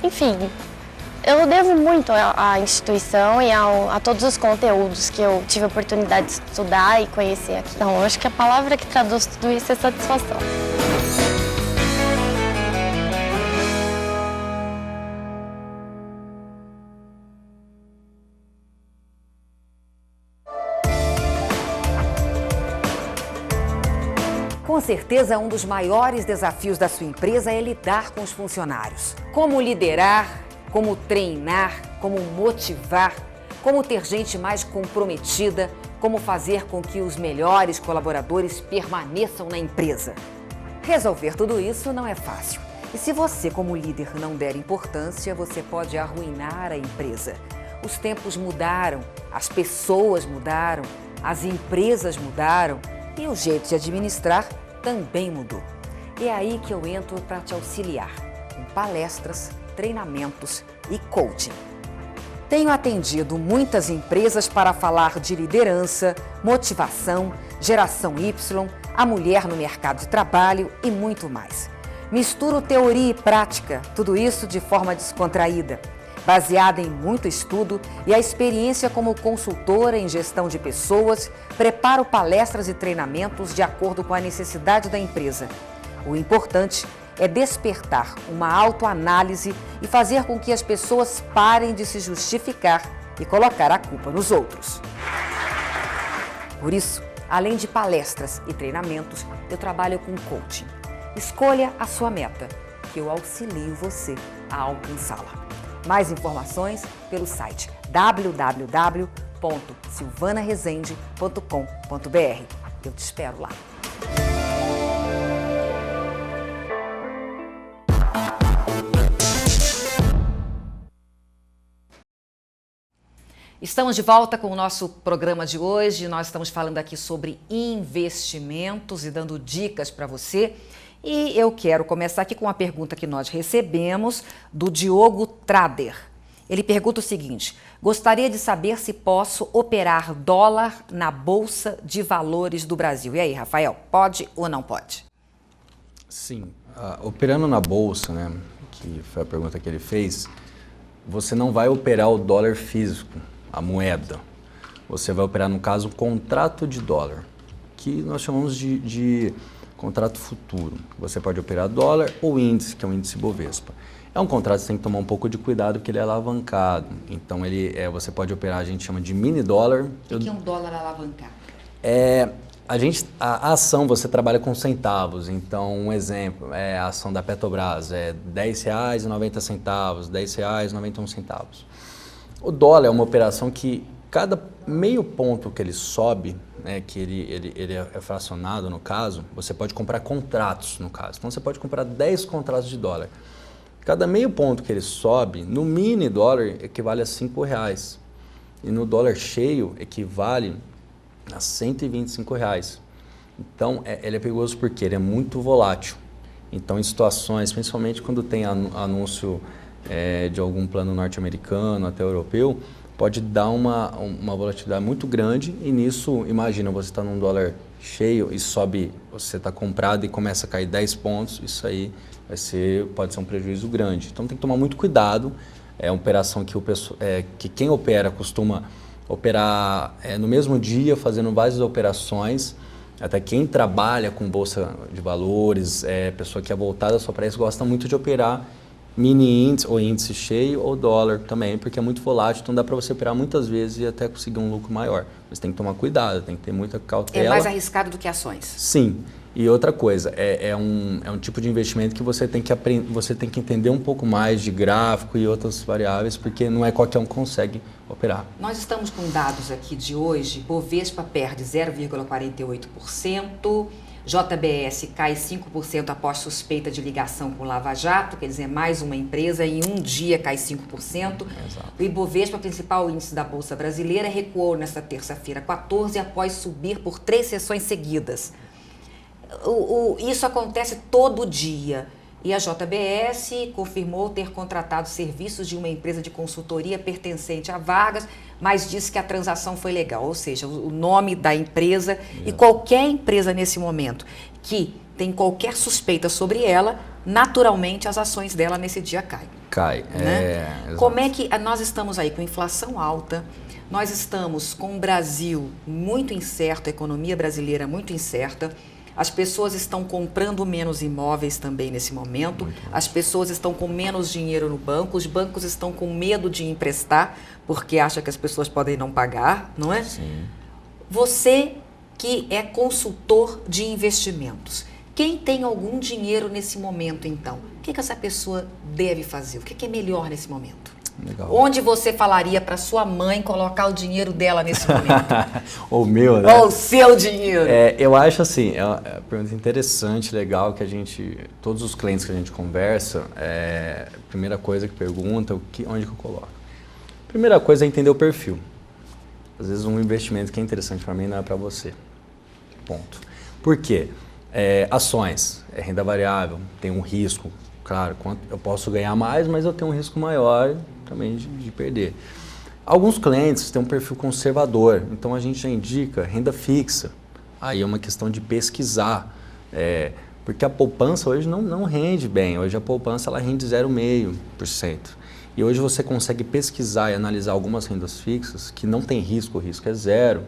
enfim. Eu devo muito à instituição e a todos os conteúdos que eu tive a oportunidade de estudar e conhecer aqui. Então, eu acho que a palavra que traduz tudo isso é satisfação. Com certeza, um dos maiores desafios da sua empresa é lidar com os funcionários. Como liderar, como treinar, como motivar, como ter gente mais comprometida, como fazer com que os melhores colaboradores permaneçam na empresa. Resolver tudo isso não é fácil. E se você, como líder, não der importância, você pode arruinar a empresa. Os tempos mudaram, as pessoas mudaram, as empresas mudaram e o jeito de administrar também mudou. E é aí que eu entro para te auxiliar, com palestras, treinamentos e coaching. Tenho atendido muitas empresas para falar de liderança, motivação, geração Y, a mulher no mercado de trabalho e muito mais. Misturo teoria e prática, tudo isso de forma descontraída, baseada em muito estudo e a experiência como consultora em gestão de pessoas, preparo palestras e treinamentos de acordo com a necessidade da empresa. O importante é despertar uma autoanálise e fazer com que as pessoas parem de se justificar e colocar a culpa nos outros. Por isso, além de palestras e treinamentos, eu trabalho com coaching. Escolha a sua meta, que eu auxilio você a alcançá-la. Mais informações pelo site www.silvanaresende.com.br. Eu te espero lá. Estamos de volta com o nosso programa de hoje. Nós estamos falando aqui sobre investimentos e dando dicas para você. E eu quero começar aqui com uma pergunta que nós recebemos do Diogo Trader. Ele pergunta o seguinte: gostaria de saber se posso operar dólar na Bolsa de Valores do Brasil. E aí, Rafael, pode ou não pode? Sim, operando na Bolsa, né, que foi a pergunta que ele fez, você não vai operar o dólar físico, a moeda. Você vai operar, no caso, um contrato de dólar, que nós chamamos de contrato futuro. Você pode operar dólar ou índice, que é o índice Bovespa. É um contrato que você tem que tomar um pouco de cuidado, porque ele é alavancado. Então, você pode operar, a gente chama de mini dólar. O que é um dólar alavancado? A ação, você trabalha com centavos. Então, um exemplo, a ação da Petrobras é R$10,90, R$10,91. O dólar é uma operação que cada meio ponto que ele sobe, né, que ele é fracionado no caso, você pode comprar contratos no caso. Então, você pode comprar 10 contratos de dólar. Cada meio ponto que ele sobe, no mini dólar, equivale a R$5. E no dólar cheio, equivale a R$125. Então, ele é perigoso porque ele é muito volátil. Então, em situações, principalmente quando tem anúncio de algum plano norte-americano até europeu, pode dar uma volatilidade muito grande. E nisso, imagina, você está num dólar cheio e sobe, você está comprado e começa a cair 10 pontos, isso aí pode ser um prejuízo grande. Então tem que tomar muito cuidado. É uma operação que quem opera costuma operar no mesmo dia, fazendo várias operações. Até quem trabalha com bolsa de valores, pessoa que é voltada só para isso, gosta muito de operar mini índice ou índice cheio ou dólar também, porque é muito volátil, então dá para você operar muitas vezes e até conseguir um lucro maior. Mas tem que tomar cuidado, tem que ter muita cautela. É mais arriscado do que ações? Sim. E outra coisa, é um tipo de investimento que você tem que entender um pouco mais de gráfico e outras variáveis, porque não é qualquer um que consegue operar. Nós estamos com dados aqui de hoje. Bovespa perde 0,48%, JBS cai 5% após suspeita de ligação com Lava Jato, quer dizer, mais uma empresa, em um dia cai 5%. Exato. O Ibovespa, principal índice da Bolsa Brasileira, recuou nesta terça-feira 14 após subir por 3 sessões seguidas. Isso acontece todo dia. E a JBS confirmou ter contratado serviços de uma empresa de consultoria pertencente a Vargas, mas disse que a transação foi legal, ou seja, o nome da empresa. E qualquer empresa nesse momento que tem qualquer suspeita sobre ela, naturalmente as ações dela nesse dia caem. Né? Como é que nós estamos aí com inflação alta, nós estamos com o Brasil muito incerto, a economia brasileira muito incerta. As pessoas estão comprando menos imóveis também nesse momento, as pessoas estão com menos dinheiro no banco, os bancos estão com medo de emprestar, porque acham que as pessoas podem não pagar, não é? Sim. Você que é consultor de investimentos, quem tem algum dinheiro nesse momento, então, o que essa pessoa deve fazer? O que é melhor nesse momento? Legal. Onde você falaria para sua mãe colocar o dinheiro dela nesse momento? Ou o meu, né? Ou o seu dinheiro. Eu acho assim, é uma pergunta interessante, legal, que todos os clientes que a gente conversa, a primeira coisa que pergunta, onde que eu coloco? Primeira coisa é entender o perfil. Às vezes um investimento que é interessante para mim não é para você. Ponto. Por quê? Ações, renda variável, tem um risco. Claro, eu posso ganhar mais, mas eu tenho um risco maior também de perder. Alguns clientes têm um perfil conservador, então a gente já indica renda fixa. Aí é uma questão de pesquisar, porque a poupança hoje não rende bem. Hoje a poupança ela rende 0,5%. E hoje você consegue pesquisar e analisar algumas rendas fixas que não tem risco, o risco é zero.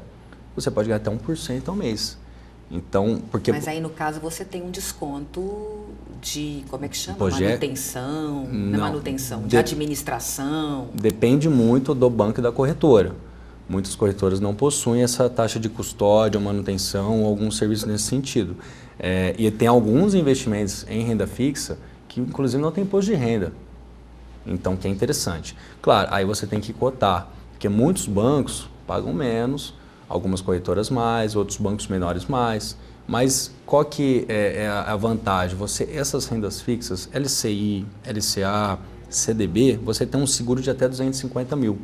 Você pode ganhar até 1% ao mês. Então, Mas aí, no caso, você tem um desconto de, como é que chama? Manutenção, de administração. Depende muito do banco e da corretora. Muitas corretoras não possuem essa taxa de custódia, manutenção ou algum serviço nesse sentido. E tem alguns investimentos em renda fixa que, inclusive, não tem imposto de renda. Então, que é interessante. Claro, aí você tem que cotar, porque muitos bancos pagam menos, algumas corretoras mais, outros bancos menores mais. Mas qual que é a vantagem? Essas rendas fixas, LCI, LCA, CDB, você tem um seguro de até 250 mil.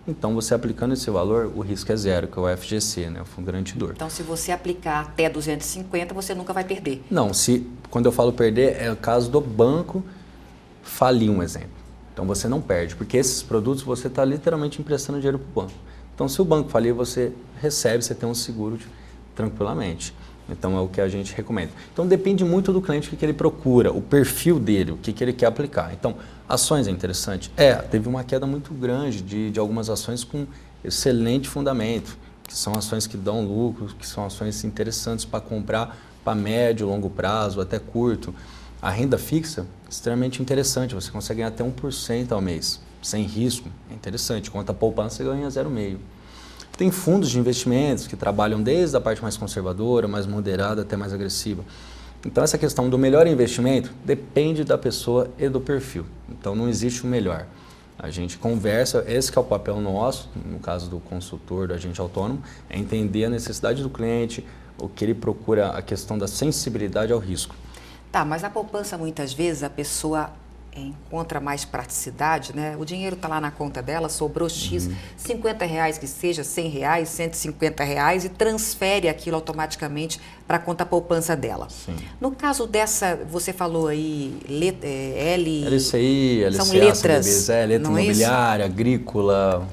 Então, você aplicando esse valor, o risco é zero, que é o FGC, né, o Fundo Garantidor. Então, se você aplicar até 250, você nunca vai perder? Não, quando eu falo perder, é o caso do banco falir, um exemplo. Então você não perde, porque esses produtos você está literalmente emprestando dinheiro para o banco. Então se o banco falir, você recebe, você tem um seguro tranquilamente. Então é o que a gente recomenda. Então depende muito do cliente, o que ele procura, o perfil dele, o que ele quer aplicar. Então ações é interessante? Teve uma queda muito grande de algumas ações com excelente fundamento, que são ações que dão lucro, que são ações interessantes para comprar para médio, longo prazo, até curto. A renda fixa, extremamente interessante, você consegue ganhar até 1% ao mês, sem risco, é interessante. Conta poupança, você ganha 0,5%. Tem fundos de investimentos que trabalham desde a parte mais conservadora, mais moderada, até mais agressiva. Então essa questão do melhor investimento depende da pessoa e do perfil. Então não existe o melhor. A gente conversa, esse que é o papel nosso, no caso do consultor, do agente autônomo, é entender a necessidade do cliente, o que ele procura, a questão da sensibilidade ao risco. Tá, mas a poupança muitas vezes a pessoa encontra mais praticidade, né? O dinheiro está lá na conta dela, sobrou X, R$50 que seja, R$100, R$150 e transfere aquilo automaticamente para a conta poupança dela. Sim. No caso dessa, você falou aí, LCI, LCA, são letras, CDBs, letra imobiliária, agrícola...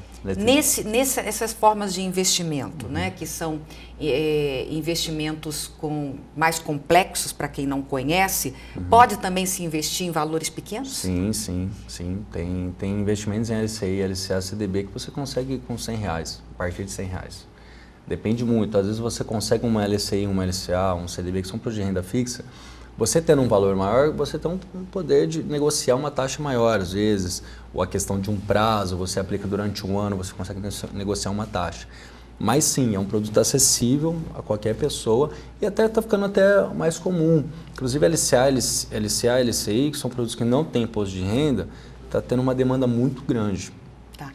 Essas formas de investimento, né, que são investimentos mais complexos para quem não conhece, pode também se investir em valores pequenos? Sim. Tem investimentos em LCI, LCA, CDB que você consegue com R$100, a partir de R$100. Depende muito, às vezes você consegue uma LCI, uma LCA, um CDB que são produtos de renda fixa. Você tendo um valor maior, você tem um poder de negociar uma taxa maior, às vezes, ou a questão de um prazo, você aplica durante um ano, você consegue negociar uma taxa. Mas sim, é um produto acessível a qualquer pessoa e até está ficando até mais comum. Inclusive LCA, LCI, que são produtos que não têm imposto de renda, está tendo uma demanda muito grande. Tá.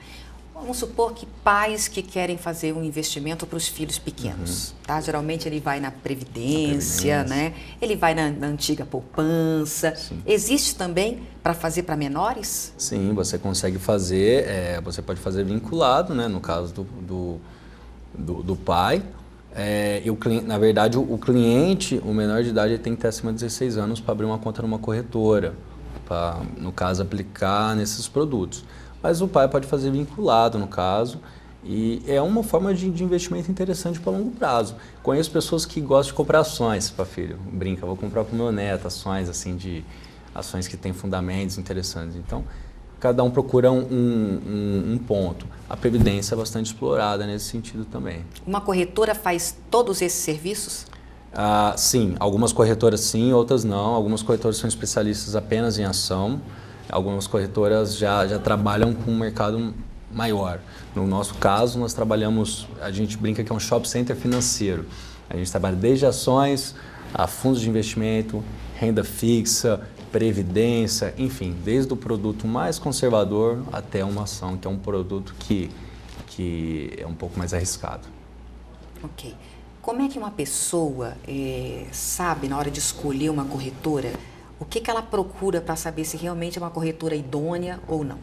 Vamos supor que pais que querem fazer um investimento para os filhos pequenos, tá? Geralmente ele vai na Previdência, né? Ele vai na antiga poupança. Sim. Existe também para fazer para menores? Sim, você consegue fazer, você pode fazer vinculado, né? No caso do pai. Na verdade, o cliente, o menor de idade, ele tem que ter acima de 16 anos para abrir uma conta numa corretora, para, no caso, aplicar nesses produtos. Mas o pai pode fazer vinculado, no caso, e é uma forma de investimento interessante para longo prazo. Conheço pessoas que gostam de comprar ações para filho. Brinca, vou comprar para o meu neto ações, assim, ações que têm fundamentos interessantes. Então, cada um procura um ponto. A Previdência é bastante explorada nesse sentido também. Uma corretora faz todos esses serviços? Sim, algumas corretoras sim, outras não. Algumas corretoras são especialistas apenas em ação. Algumas corretoras já trabalham com um mercado maior. No nosso caso, nós trabalhamos, a gente brinca que é um shopping center financeiro. A gente trabalha desde ações, a fundos de investimento, renda fixa, previdência, enfim, desde o produto mais conservador até uma ação, que é um produto que é um pouco mais arriscado. Ok. Como é que uma pessoa sabe, na hora de escolher uma corretora, o que ela procura para saber se realmente é uma corretora idônea ou não?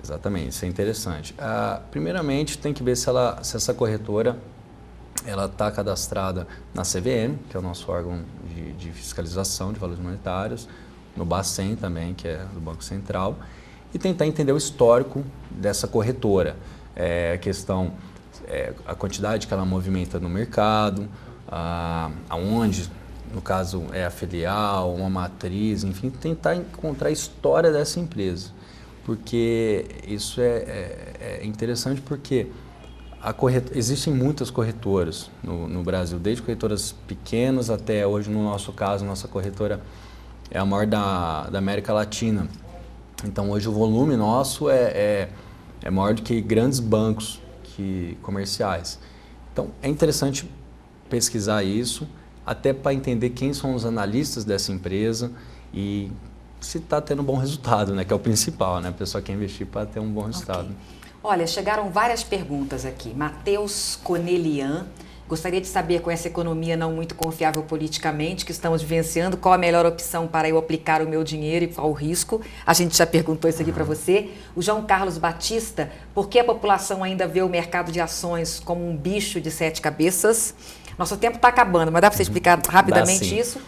Exatamente, isso é interessante. Primeiramente, tem que ver se essa corretora está cadastrada na CVM, que é o nosso órgão de fiscalização de valores monetários, no Bacen também, que é do Banco Central, e tentar entender o histórico dessa corretora. A questão, a quantidade que ela movimenta no mercado, aonde, no caso, é a filial, uma matriz, enfim, tentar encontrar a história dessa empresa. Porque isso é interessante porque existem muitas corretoras no Brasil, desde corretoras pequenas até hoje, no nosso caso, nossa corretora é a maior da América Latina. Então hoje o volume nosso é maior do que grandes bancos comerciais. Então é interessante pesquisar isso, até para entender quem são os analistas dessa empresa e se está tendo um bom resultado, né? Que é o principal, né? A pessoa quer investir para ter um bom resultado. Okay. Olha, chegaram várias perguntas aqui. Matheus Conelian, gostaria de saber, com essa economia não muito confiável politicamente que estamos vivenciando, qual a melhor opção para eu aplicar o meu dinheiro e qual o risco? A gente já perguntou isso aqui para você. O João Carlos Batista, por que a população ainda vê o mercado de ações como um bicho de 7 cabeças? Nosso tempo está acabando, mas dá para você explicar rapidamente isso?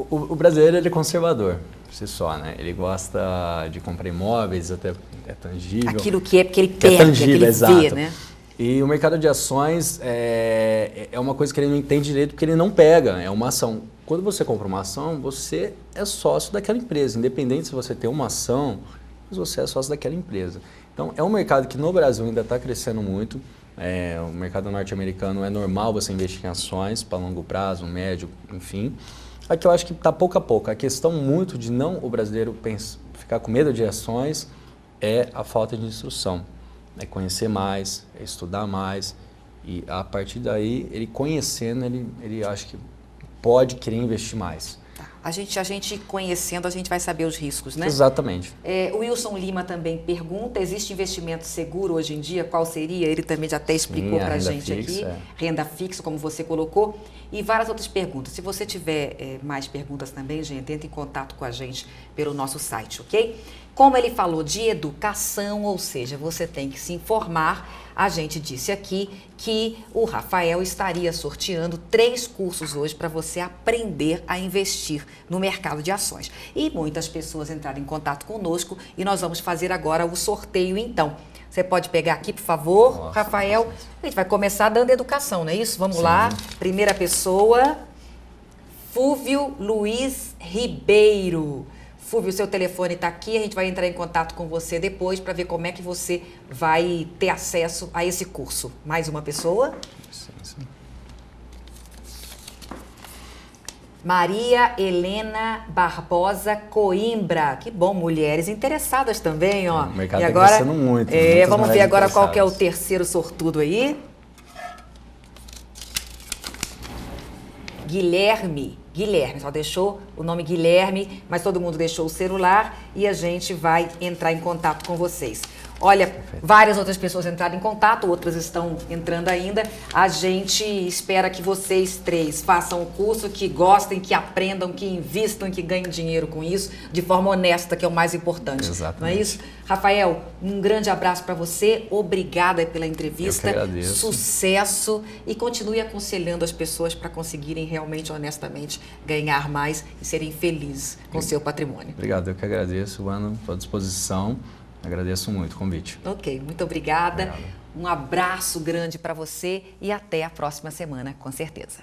O brasileiro ele é conservador, por si só, né? Ele gosta de comprar imóveis, até é tangível. Aquilo que é porque ele pega, tangível, que ele exato. vê, né? E o mercado de ações é uma coisa que ele não entende direito porque ele não pega, é uma ação. Quando você compra uma ação, você é sócio daquela empresa, independente se você tem uma ação, mas você é sócio daquela empresa. Então, é um mercado que no Brasil ainda está crescendo muito. O mercado norte-americano é normal você investir em ações para longo prazo, médio, enfim. Aqui eu acho que está pouco a pouco. A questão muito de não o brasileiro ficar com medo de ações é a falta de instrução. É conhecer mais, é estudar mais e a partir daí, ele conhecendo, ele acha que pode querer investir mais. A gente conhecendo, a gente vai saber os riscos, né? Exatamente. O Wilson Lima também pergunta, existe investimento seguro hoje em dia? Qual seria? Ele também já até explicou para a gente aqui. Renda fixa, como você colocou. E várias outras perguntas. Se você tiver mais perguntas também, gente, entre em contato com a gente pelo nosso site, ok? Como ele falou de educação, ou seja, você tem que se informar. A gente disse aqui que o Rafael estaria sorteando 3 cursos hoje para você aprender a investir no mercado de ações. E muitas pessoas entraram em contato conosco e nós vamos fazer agora o sorteio então. Você pode pegar aqui, por favor, nossa, Rafael. A gente vai começar dando educação, não é isso? Vamos lá. Primeira pessoa, Fúvio Luiz Ribeiro. Fúvio, seu telefone está aqui, a gente vai entrar em contato com você depois para ver como é que você vai ter acesso a esse curso. Mais uma pessoa. Maria Helena Barbosa Coimbra. Que bom, mulheres interessadas também, ó. O mercado e tá agora, crescendo muito. Vamos ver agora qual que é o terceiro sortudo aí. Guilherme, só deixou o nome Guilherme, mas todo mundo deixou o celular e a gente vai entrar em contato com vocês. Olha, várias outras pessoas entraram em contato, outras estão entrando ainda. A gente espera que vocês 3 façam o curso, que gostem, que aprendam, que invistam, que ganhem dinheiro com isso, de forma honesta, que é o mais importante. Exatamente. Não é isso? Rafael, um grande abraço para você, obrigada pela entrevista. Eu que agradeço. Sucesso e continue aconselhando as pessoas para conseguirem realmente, honestamente, ganhar mais e serem felizes com o seu patrimônio. Obrigado, eu que agradeço, Ana, estou à disposição. Agradeço muito o convite. Ok, muito obrigada. Obrigado. Um abraço grande para você e até a próxima semana, com certeza.